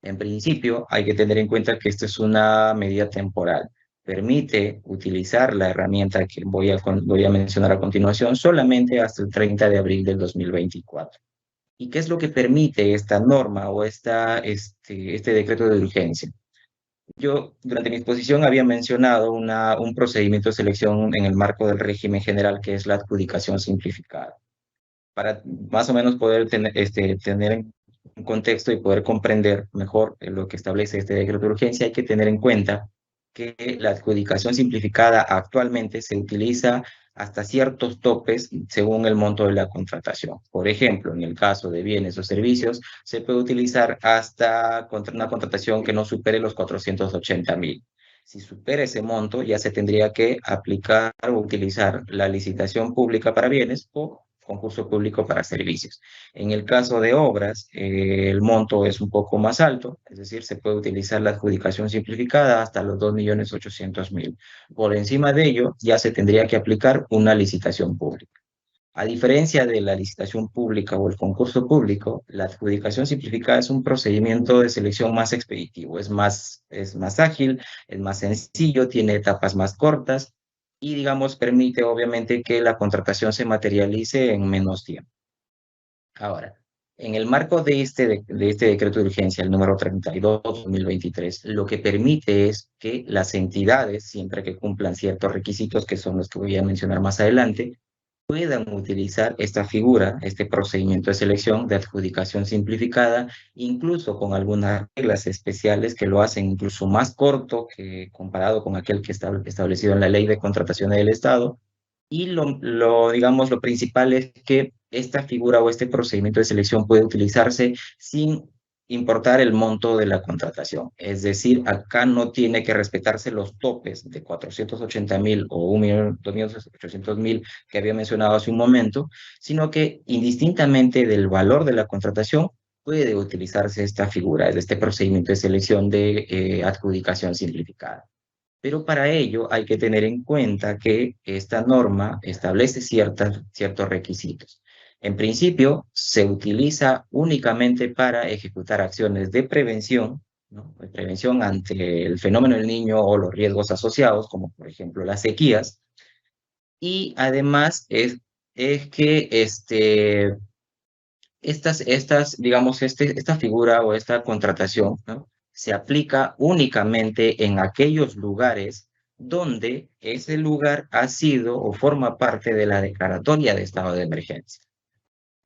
En principio, hay que tener en cuenta que esto es una medida temporal. Permite utilizar la herramienta que voy a mencionar a continuación solamente hasta el 30 de abril del 2024. ¿Y qué es lo que permite esta norma o este decreto de urgencia? Yo, durante mi exposición, había mencionado un procedimiento de selección en el marco del régimen general, que es la adjudicación simplificada. Para más o menos poder tener un contexto y poder comprender mejor lo que establece este decreto de urgencia, hay que tener en cuenta que la adjudicación simplificada actualmente se utiliza hasta ciertos topes según el monto de la contratación. Por ejemplo, en el caso de bienes o servicios, se puede utilizar hasta una contratación que no supere los 480.000. Si supera ese monto, ya se tendría que aplicar o utilizar la licitación pública para bienes o concurso público para servicios. En el caso de obras, el monto es un poco más alto, es decir, se puede utilizar la adjudicación simplificada hasta los 2.800.000. Por encima de ello, ya se tendría que aplicar una licitación pública. A diferencia de la licitación pública o el concurso público, la adjudicación simplificada es un procedimiento de selección más expeditivo, es más ágil, es más sencillo, tiene etapas más cortas y, digamos, permite obviamente que la contratación se materialice en menos tiempo. Ahora, en el marco de este decreto de urgencia, el número 32/2023, lo que permite es que las entidades, siempre que cumplan ciertos requisitos, que son los que voy a mencionar más adelante, puedan utilizar esta figura, este procedimiento de selección de adjudicación simplificada, incluso con algunas reglas especiales que lo hacen incluso más corto que comparado con aquel que está establecido en la Ley de Contrataciones del Estado. Y digamos, lo principal es que esta figura o este procedimiento de selección puede utilizarse sin importar el monto de la contratación. Es decir, acá no tiene que respetarse los topes de 480.000 o 1.800.000 que había mencionado hace un momento, sino que indistintamente del valor de la contratación, puede utilizarse esta figura, este procedimiento de selección de adjudicación simplificada. Pero para ello hay que tener en cuenta que esta norma establece ciertos requisitos. En principio, se utiliza únicamente para ejecutar acciones de prevención, ¿no? De prevención ante el fenómeno del niño o los riesgos asociados, como por ejemplo las sequías. Y además es que digamos, esta figura o esta contratación, ¿no? Se aplica únicamente en aquellos lugares donde ese lugar ha sido o forma parte de la declaratoria de estado de emergencia.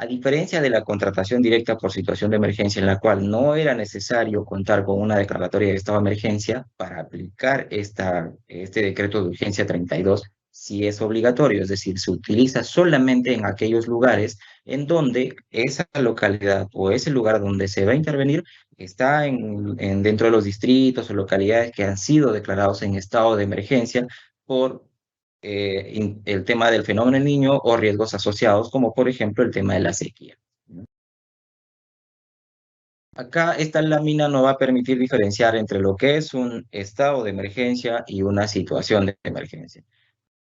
A diferencia de la contratación directa por situación de emergencia, en la cual no era necesario contar con una declaratoria de estado de emergencia para aplicar este decreto de urgencia 32, si es obligatorio, es decir, se utiliza solamente en aquellos lugares en donde esa localidad o ese lugar donde se va a intervenir está dentro de los distritos o localidades que han sido declarados en estado de emergencia por el tema del fenómeno del niño o riesgos asociados, como por ejemplo el tema de la sequía. Acá esta lámina nos va a permitir diferenciar entre lo que es un estado de emergencia y una situación de emergencia.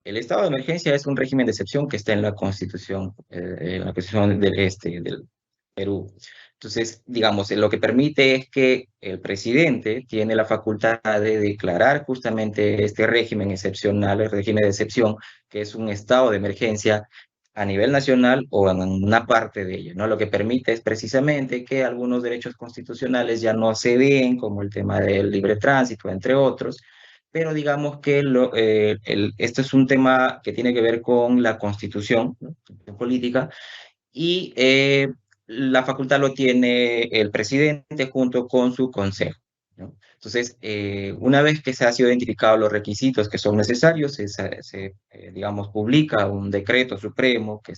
El estado de emergencia es un régimen de excepción que está en la Constitución del Perú. Entonces, digamos, lo que permite es que el presidente tiene la facultad de declarar justamente este régimen excepcional, el régimen de excepción, que es un estado de emergencia a nivel nacional o en una parte de ello, ¿no? Lo que permite es precisamente que algunos derechos constitucionales ya no se den, como el tema del libre tránsito, entre otros, pero digamos que esto es un tema que tiene que ver con la Constitución, ¿no? Política, y la facultad lo tiene el presidente junto con su consejo, ¿no? Entonces, una vez que se han sido identificados los requisitos que son necesarios, digamos, publica un decreto supremo que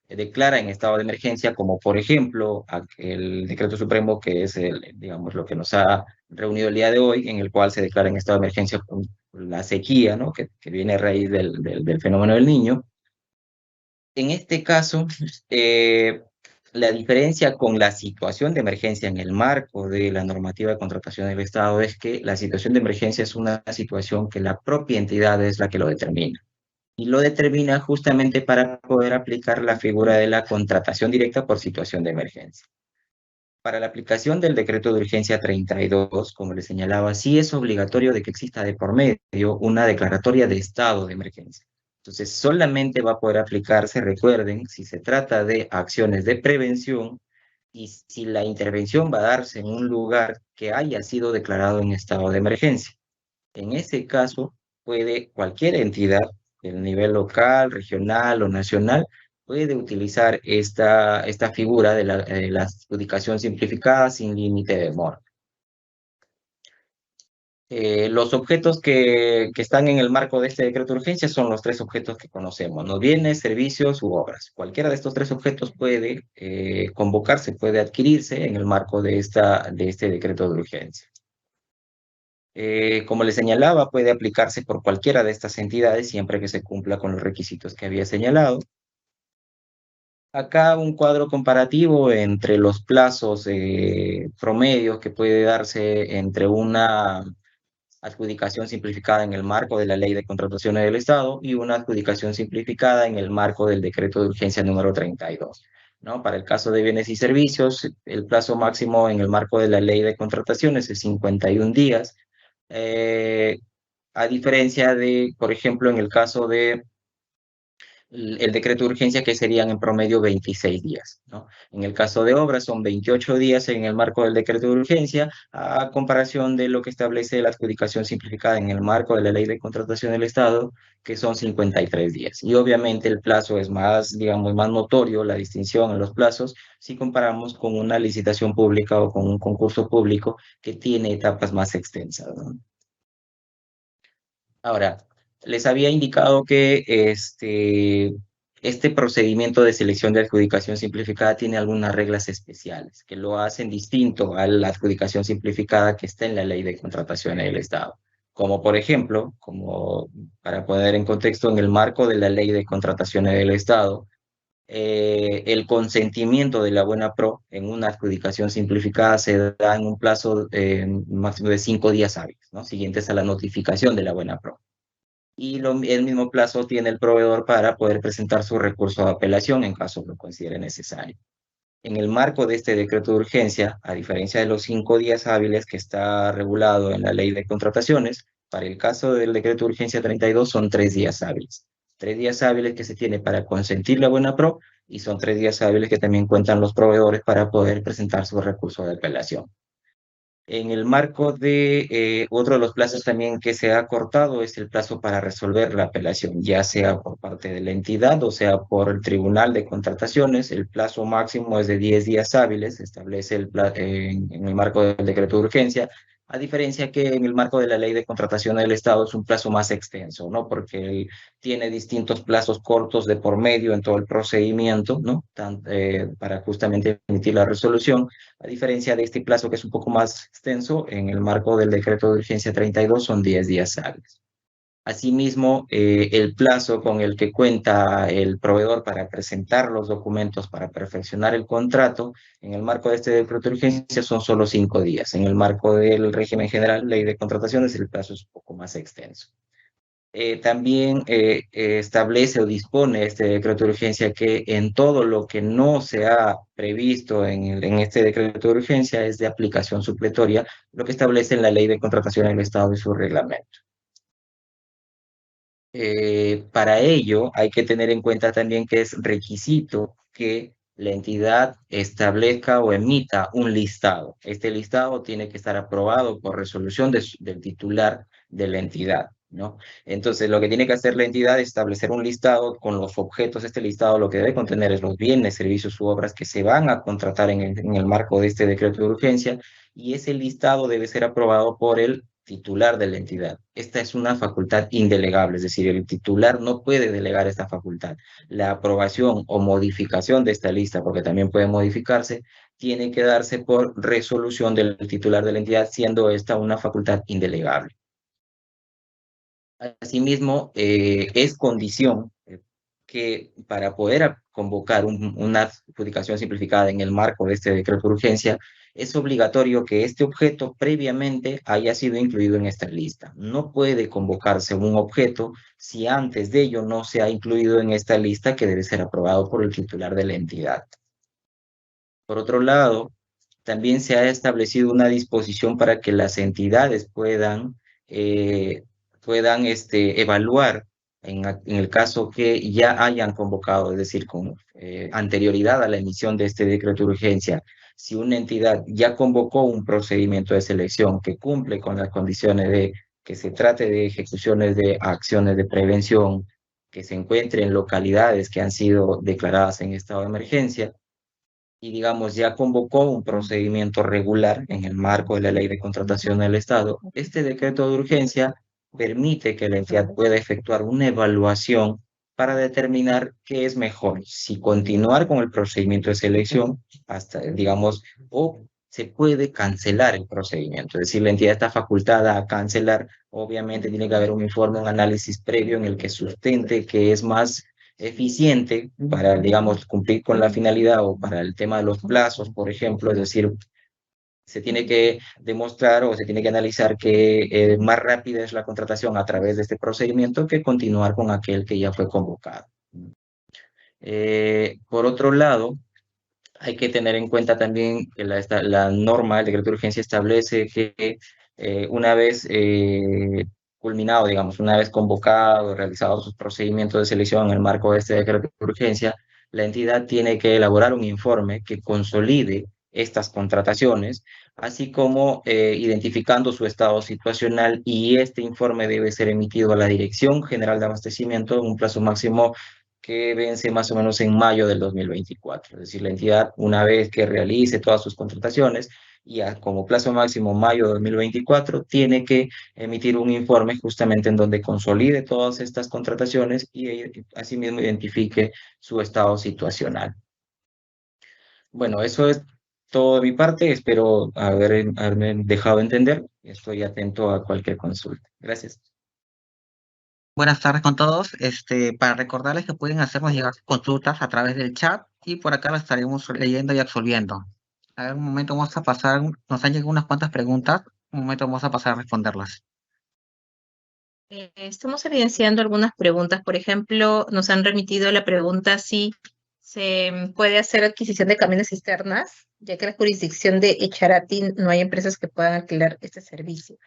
declara en estado de emergencia, como por ejemplo el decreto supremo que es, digamos, lo que nos ha reunido el día de hoy, en el cual se declara en estado de emergencia con la sequía, ¿no? que viene a raíz del fenómeno del niño. En este caso, la diferencia con la situación de emergencia en el marco de la normativa de contratación del Estado es que la situación de emergencia es una situación que la propia entidad es la que lo determina. Y lo determina justamente para poder aplicar la figura de la contratación directa por situación de emergencia. Para la aplicación del decreto de urgencia 32, como le señalaba, sí es obligatorio de que exista de por medio una declaratoria de estado de emergencia. Entonces, solamente va a poder aplicarse, recuerden, si se trata de acciones de prevención y si la intervención va a darse en un lugar que haya sido declarado en estado de emergencia. En ese caso, puede cualquier entidad del nivel local, regional o nacional, puede utilizar esta figura de la adjudicación simplificada sin límite de demora. Los objetos que están en el marco de este decreto de urgencia son los tres objetos que conocemos, ¿no? Bienes, servicios u obras. Cualquiera de estos tres objetos puede convocarse, puede adquirirse en el marco de este decreto de urgencia. Como le señalaba, puede aplicarse por cualquiera de estas entidades siempre que se cumpla con los requisitos que había señalado. Acá un cuadro comparativo entre los plazos promedios que puede darse entre una adjudicación simplificada en el marco de la Ley de Contrataciones del Estado y una adjudicación simplificada en el marco del decreto de urgencia número 32. ¿No? Para el caso de bienes y servicios, el plazo máximo en el marco de la Ley de Contrataciones es 51 días, a diferencia de, por ejemplo, en el caso de el decreto de urgencia, que serían en promedio 26 días, ¿no? En el caso de obras son 28 días en el marco del decreto de urgencia, a comparación de lo que establece la adjudicación simplificada en el marco de la Ley de Contratación del Estado, que son 53 días. Y obviamente el plazo es más, digamos, más notorio, la distinción en los plazos, si comparamos con una licitación pública o con un concurso público que tiene etapas más extensas, ¿no? Ahora, les había indicado que este procedimiento de selección de adjudicación simplificada tiene algunas reglas especiales que lo hacen distinto a la adjudicación simplificada que está en la Ley de Contratación del Estado. Como por ejemplo, como para poner en contexto, en el marco de la Ley de Contratación del Estado, el consentimiento de la buena pro en una adjudicación simplificada se da en un plazo máximo de 5 días hábiles, ¿no? Siguientes a la notificación de la buena pro. Y el mismo plazo tiene el proveedor para poder presentar su recurso de apelación en caso lo considere necesario. En el marco de este decreto de urgencia, a diferencia de los 5 días hábiles que está regulado en la Ley de Contrataciones, para el caso del decreto de urgencia 32 son 3 días hábiles. 3 días hábiles que se tiene para consentir la buena pro y son 3 días hábiles que también cuentan los proveedores para poder presentar su recurso de apelación. En el marco de otro de los plazos también que se ha acortado es el plazo para resolver la apelación, ya sea por parte de la entidad o sea por el Tribunal de Contrataciones. El plazo máximo es de 10 días hábiles, se establece en el marco del decreto de urgencia, a diferencia que en el marco de la Ley de Contratación del Estado es un plazo más extenso, ¿no? Porque tiene distintos plazos cortos de por medio en todo el procedimiento, ¿no? Para justamente emitir la resolución, a diferencia de este plazo que es un poco más extenso, en el marco del decreto de urgencia 32 son 10 días hábiles. Asimismo, el plazo con el que cuenta el proveedor para presentar los documentos para perfeccionar el contrato, en el marco de este decreto de urgencia son solo 5 días. En el marco del régimen general, Ley de Contrataciones, el plazo es un poco más extenso. También establece o dispone este decreto de urgencia que en todo lo que no se ha previsto en este decreto de urgencia es de aplicación supletoria, lo que establece en la Ley de Contratación del Estado y su reglamento. Para ello hay que tener en cuenta también que es requisito que la entidad establezca o emita un listado. Este listado tiene que estar aprobado por resolución del titular de la entidad, ¿no? Entonces, lo que tiene que hacer la entidad es establecer un listado con los objetos. Este listado lo que debe contener es los bienes, servicios u obras que se van a contratar en el marco de este decreto de urgencia, y ese listado debe ser aprobado por el titular de la entidad. Esta es una facultad indelegable, es decir, el titular no puede delegar esta facultad. La aprobación o modificación de esta lista, porque también puede modificarse, tiene que darse por resolución del titular de la entidad, siendo esta una facultad indelegable. Asimismo, es condición que para poder convocar una adjudicación simplificada en el marco de este decreto de urgencia, es obligatorio que este objeto previamente haya sido incluido en esta lista. No puede convocarse un objeto si antes de ello no se ha incluido en esta lista, que debe ser aprobado por el titular de la entidad. Por otro lado, también se ha establecido una disposición para que las entidades puedan evaluar en el caso que ya hayan convocado, es decir, con anterioridad a la emisión de este decreto de urgencia, si una entidad ya convocó un procedimiento de selección que cumple con las condiciones de que se trate de ejecuciones de acciones de prevención, que se encuentre en localidades que han sido declaradas en estado de emergencia, y digamos ya convocó un procedimiento regular en el marco de la Ley de Contratación del Estado, este decreto de urgencia permite que la entidad pueda efectuar una evaluación para determinar qué es mejor, si continuar con el procedimiento de selección hasta, digamos, o se puede cancelar el procedimiento. Es decir, la entidad está facultada a cancelar. Obviamente tiene que haber un informe, un análisis previo en el que sustente que es más eficiente para, digamos, cumplir con la finalidad o para el tema de los plazos, por ejemplo. Es decir, se tiene que demostrar o se tiene que analizar que más rápida es la contratación a través de este procedimiento que continuar con aquel que ya fue convocado. Por otro lado, hay que tener en cuenta también que la norma, el decreto de urgencia establece que una vez culminado, digamos, una vez convocado, realizado sus procedimientos de selección en el marco de este decreto de urgencia, la entidad tiene que elaborar un informe que consolide estas contrataciones, así como identificando su estado situacional, y este informe debe ser emitido a la Dirección General de Abastecimiento en un plazo máximo que vence más o menos en mayo del 2024. Es decir, la entidad, una vez que realice todas sus contrataciones, y como plazo máximo mayo de 2024, tiene que emitir un informe justamente en donde consolide todas estas contrataciones y asimismo identifique su estado situacional. Bueno, eso es todo de mi parte. Espero haberme dejado entender. Estoy atento a cualquier consulta. Gracias. Buenas tardes con todos. Para recordarles que pueden hacernos llegar sus consultas a través del chat y por acá las estaremos leyendo y absolviendo. A ver, un momento vamos a pasar, nos han llegado unas cuantas preguntas. Un momento vamos a pasar a responderlas. Estamos evidenciando algunas preguntas. Por ejemplo, nos han remitido la pregunta si se puede hacer adquisición de camiones cisternas, ya que en la jurisdicción de Echarati no hay empresas que puedan alquilar este servicio,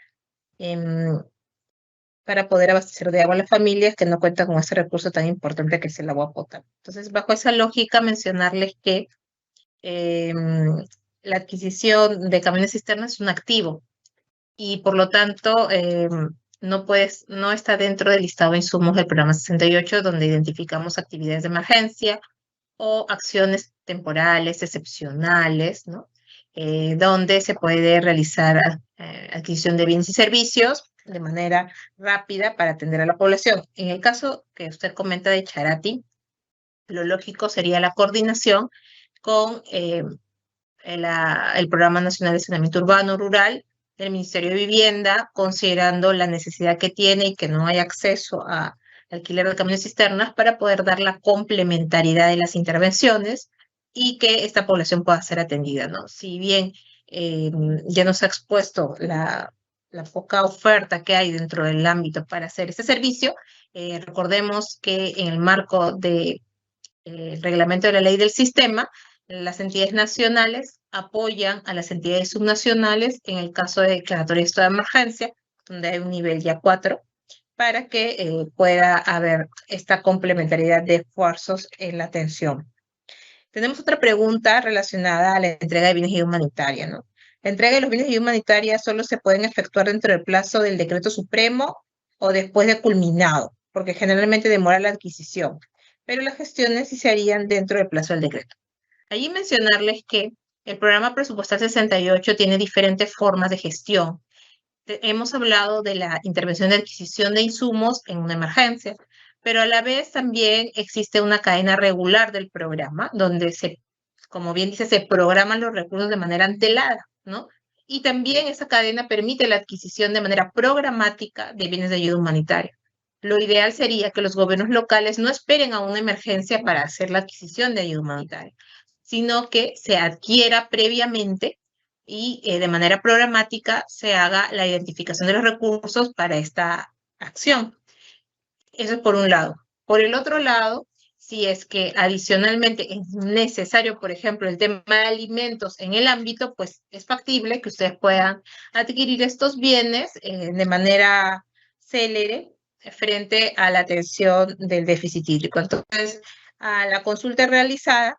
para poder abastecer de agua a las familias que no cuentan con ese recurso tan importante que es el agua potable. Entonces, bajo esa lógica, mencionarles que la adquisición de camiones cisternas es un activo y por lo tanto no está dentro del listado de insumos del programa 68, donde identificamos actividades de emergencia o acciones temporales, excepcionales, ¿no? Donde se puede realizar adquisición de bienes y servicios de manera rápida para atender a la población. En el caso que usted comenta de Echarati, lo lógico sería la coordinación con el Programa Nacional de Saneamiento Urbano Rural del Ministerio de Vivienda, considerando la necesidad que tiene y que no hay acceso a alquiler de camiones cisternas, para poder dar la complementariedad de las intervenciones y que esta población pueda ser atendida, ¿no? Si bien ya nos ha expuesto la poca oferta que hay dentro del ámbito para hacer este servicio, recordemos que en el marco del reglamento de la ley del sistema, las entidades nacionales apoyan a las entidades subnacionales en el caso de declaratoria de estado de emergencia, donde hay un nivel ya 4, para que pueda haber esta complementariedad de esfuerzos en la atención. Tenemos otra pregunta relacionada a la entrega de bienes y humanitaria, ¿no? La entrega de los bienes y humanitaria solo se pueden efectuar dentro del plazo del decreto supremo o después de culminado, porque generalmente demora la adquisición, pero las gestiones sí se harían dentro del plazo del decreto. Allí mencionarles que el programa presupuestal 68 tiene diferentes formas de gestión. Hemos hablado de la intervención de adquisición de insumos en una emergencia, pero a la vez también existe una cadena regular del programa, donde como bien dice, se programan los recursos de manera antelada, ¿no? Y también esa cadena permite la adquisición de manera programática de bienes de ayuda humanitaria. Lo ideal sería que los gobiernos locales no esperen a una emergencia para hacer la adquisición de ayuda humanitaria, sino que se adquiera previamente y de manera programática se haga la identificación de los recursos para esta acción. Eso es por un lado. Por el otro lado, si es que adicionalmente es necesario, por ejemplo, el tema de alimentos en el ámbito, pues es factible que ustedes puedan adquirir estos bienes de manera célere frente a la atención del déficit hídrico. Entonces, a la consulta realizada,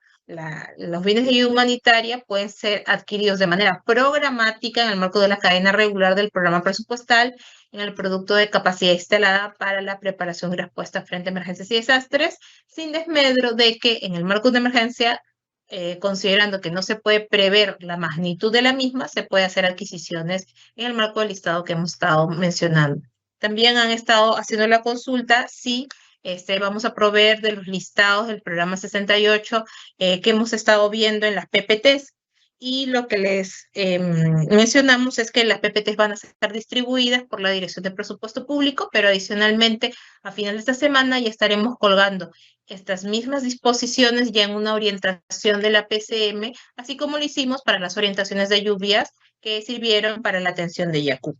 los bienes de ayuda humanitaria pueden ser adquiridos de manera programática en el marco de la cadena regular del programa presupuestal, en el producto de capacidad instalada para la preparación y respuesta frente a emergencias y desastres, sin desmedro de que en el marco de emergencia, considerando que no se puede prever la magnitud de la misma, se puede hacer adquisiciones en el marco del listado que hemos estado mencionando. También han estado haciendo la consulta si vamos a proveer de los listados del programa 68 que hemos estado viendo en las PPTs. Y lo que les mencionamos es que las PPTs van a ser distribuidas por la Dirección de Presupuesto Público, pero adicionalmente a final de esta semana ya estaremos colgando estas mismas disposiciones ya en una orientación de la PCM, así como lo hicimos para las orientaciones de lluvias que sirvieron para la atención de Yacu.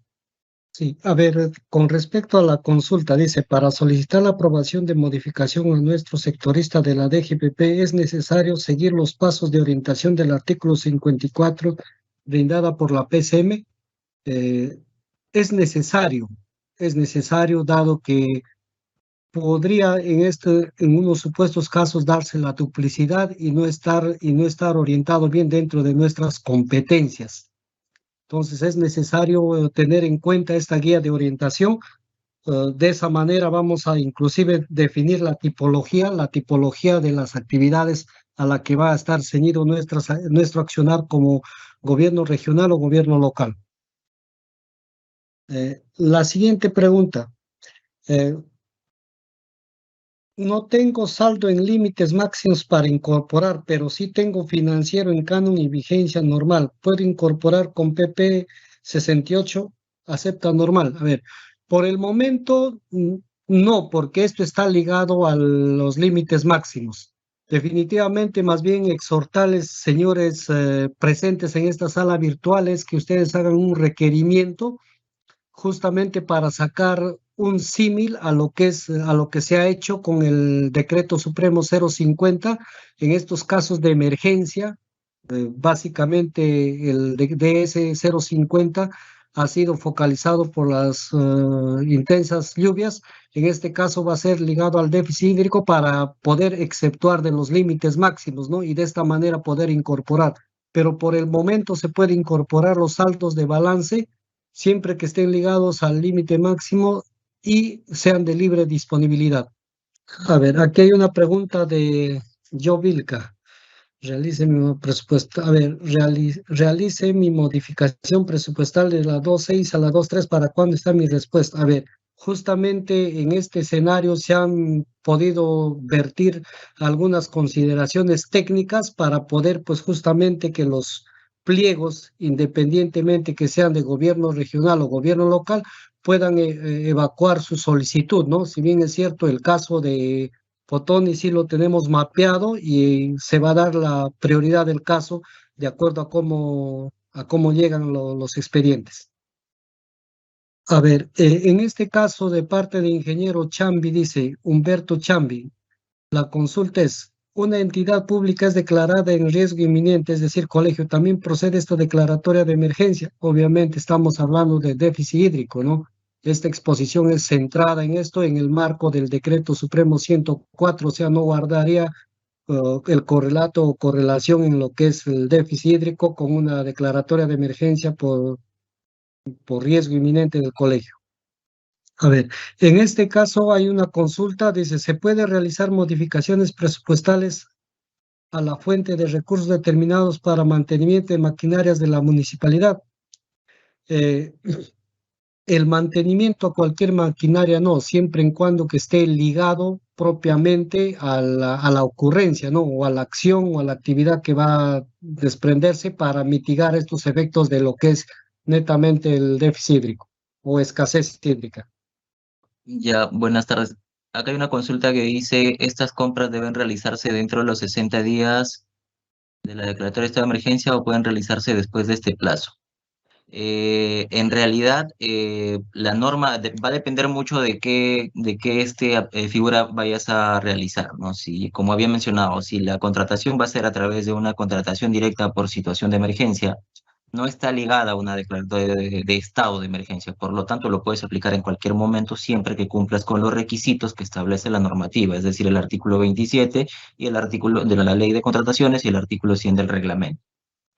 Sí, a ver, con respecto a la consulta, dice, para solicitar la aprobación de modificación a nuestro sectorista de la DGPP es necesario seguir los pasos de orientación del artículo 54 brindada por la PCM. Es necesario, es necesario, dado que podría en unos supuestos casos darse la duplicidad y no estar orientado bien dentro de nuestras competencias. Entonces es necesario tener en cuenta esta guía de orientación. De esa manera vamos a inclusive definir la tipología de las actividades a la que va a estar ceñido nuestro accionar como gobierno regional o gobierno local. La siguiente pregunta. No tengo saldo en límites máximos para incorporar, pero sí tengo financiero en canon y vigencia normal. ¿Puedo incorporar con PP 68? Acepta normal. A ver, por el momento no, porque esto está ligado a los límites máximos. Definitivamente, más bien exhortarles, señores presentes en esta sala virtual, es que ustedes hagan un requerimiento justamente para sacar un símil a lo que se ha hecho con el Decreto Supremo 050 en estos casos de emergencia. Básicamente el DS 050 ha sido focalizado por las intensas lluvias. En este caso va a ser ligado al déficit hídrico para poder exceptuar de los límites máximos, ¿no? Y de esta manera poder incorporar. Pero por el momento se puede incorporar los saldos de balance siempre que estén ligados al límite máximo y sean de libre disponibilidad. A ver, aquí hay una pregunta de Joe Vilca. Realice mi presupuesto. A ver, realice mi modificación presupuestal de la 2.6 a la 2.3. ¿Para cuándo está mi respuesta? A ver, justamente en este escenario se han podido vertir algunas consideraciones técnicas para poder, pues justamente que los pliegos, independientemente que sean de gobierno regional o gobierno local, puedan evacuar su solicitud, ¿no? Si bien es cierto el caso de Potoni sí lo tenemos mapeado y se va a dar la prioridad del caso de acuerdo a cómo llegan los expedientes. A ver, en este caso de parte de ingeniero Chambi, dice Humberto Chambi, la consulta es, una entidad pública es declarada en riesgo inminente, es decir, colegio, también procede esta declaratoria de emergencia. Obviamente estamos hablando de déficit hídrico, ¿no? Esta exposición es centrada en esto, en el marco del Decreto Supremo 104, o sea, no guardaría el correlato o correlación en lo que es el déficit hídrico con una declaratoria de emergencia por riesgo inminente del colegio. A ver, en este caso hay una consulta, dice, ¿se puede realizar modificaciones presupuestales a la fuente de recursos determinados para mantenimiento de maquinarias de la municipalidad? El mantenimiento a cualquier maquinaria no, siempre en cuando que esté ligado propiamente a la ocurrencia, ¿no? O a la acción o a la actividad que va a desprenderse para mitigar estos efectos de lo que es netamente el déficit hídrico o escasez hídrica. Ya, buenas tardes. Acá hay una consulta que dice, estas compras deben realizarse dentro de los 60 días de la declaratoria de estado de emergencia o pueden realizarse después de este plazo. En realidad, la norma va a depender mucho de qué figura vayas a realizar, ¿no? Si, como había mencionado, si la contratación va a ser a través de una contratación directa por situación de emergencia, no está ligada a una declaratoria de estado de emergencia, por lo tanto lo puedes aplicar en cualquier momento siempre que cumplas con los requisitos que establece la normativa, es decir, el artículo 27 y el artículo de la ley de contrataciones y el artículo 100 del reglamento.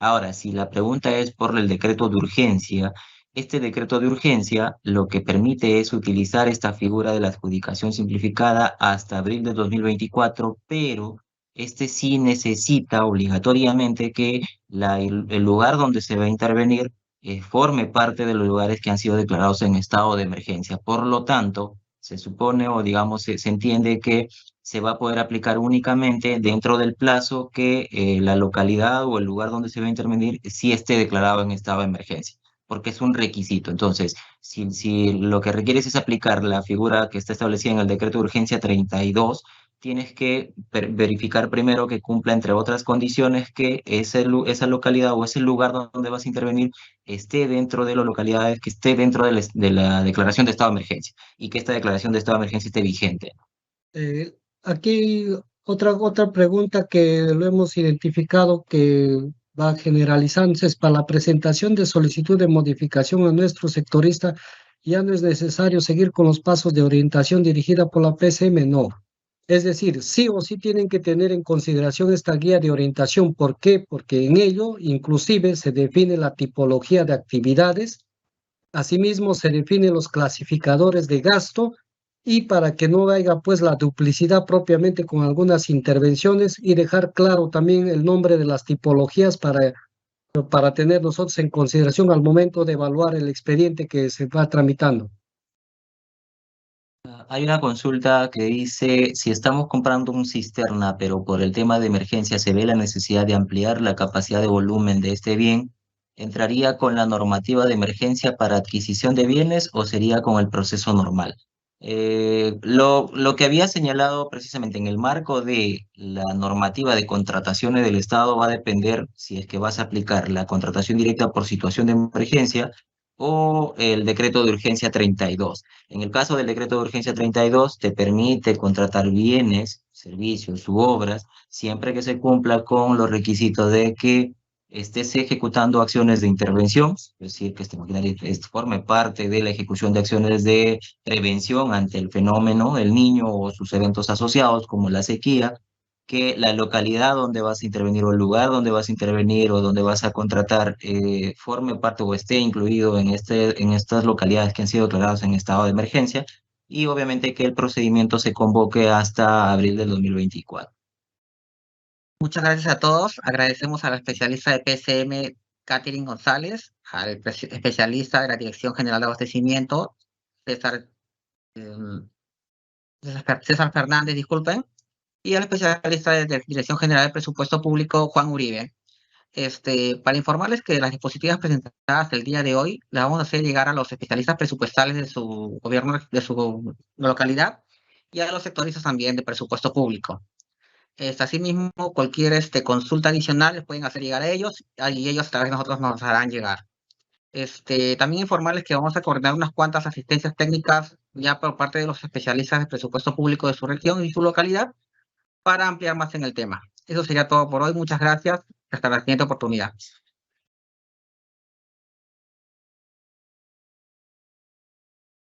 Ahora, si la pregunta es por el decreto de urgencia, este decreto de urgencia lo que permite es utilizar esta figura de la adjudicación simplificada hasta abril de 2024, pero este sí necesita obligatoriamente que el lugar donde se va a intervenir forme parte de los lugares que han sido declarados en estado de emergencia. Por lo tanto, se supone o digamos se entiende que se va a poder aplicar únicamente dentro del plazo que la localidad o el lugar donde se va a intervenir sí esté declarado en estado de emergencia, porque es un requisito. Entonces, si lo que requieres es aplicar la figura que está establecida en el decreto de urgencia 32, tienes que verificar primero que cumpla, entre otras condiciones, que esa localidad o ese lugar donde vas a intervenir esté dentro de las localidades, que esté dentro de la declaración de estado de emergencia y que esta declaración de estado de emergencia esté vigente. Aquí otra pregunta que lo hemos identificado que va generalizándose es para la presentación de solicitud de modificación a nuestro sectorista. ya no es necesario seguir con los pasos de orientación dirigida por la PCM, no. Es decir, sí o sí tienen que tener en consideración esta guía de orientación. ¿Por qué? Porque en ello inclusive se define la tipología de actividades, asimismo se definen los clasificadores de gasto y para que no haya pues la duplicidad propiamente con algunas intervenciones y dejar claro también el nombre de las tipologías para tener nosotros en consideración al momento de evaluar el expediente que se va tramitando. Hay una consulta que dice, si estamos comprando un cisterna, pero por el tema de emergencia se ve la necesidad de ampliar la capacidad de volumen de este bien, ¿entraría con la normativa de emergencia para adquisición de bienes o sería con el proceso normal? Lo que había señalado precisamente en el marco de la normativa de contrataciones del Estado va a depender si es que vas a aplicar la contratación directa por situación de emergencia o el decreto de urgencia 32. En el caso del decreto de urgencia 32, te permite contratar bienes, servicios u obras, siempre que se cumpla con los requisitos de que estés ejecutando acciones de intervención, es decir, que este maquinaria forme parte de la ejecución de acciones de prevención ante el fenómeno del niño o sus eventos asociados, como la sequía, que la localidad donde vas a intervenir o el lugar donde vas a intervenir o donde vas a contratar forme parte o esté incluido en estas localidades que han sido declaradas en estado de emergencia y obviamente que el procedimiento se convoque hasta abril del 2024. Muchas gracias a todos. Agradecemos a la especialista de PCM, Catherine González, al especialista de la Dirección General de Abastecimiento, César, César Fernández, disculpen, y al especialista de Dirección General de Presupuesto Público, Juan Uribe. Para informarles que las diapositivas presentadas el día de hoy las vamos a hacer llegar a los especialistas presupuestales de su gobierno, de su localidad, y a los sectoristas también de presupuesto público. Asimismo, cualquier consulta adicional les pueden hacer llegar a ellos, y ellos a través de nosotros nos harán llegar. También informarles que vamos a coordinar unas cuantas asistencias técnicas ya por parte de los especialistas de presupuesto público de su región y su localidad para ampliar más en el tema. Eso sería todo por hoy. Muchas gracias. Hasta la siguiente oportunidad.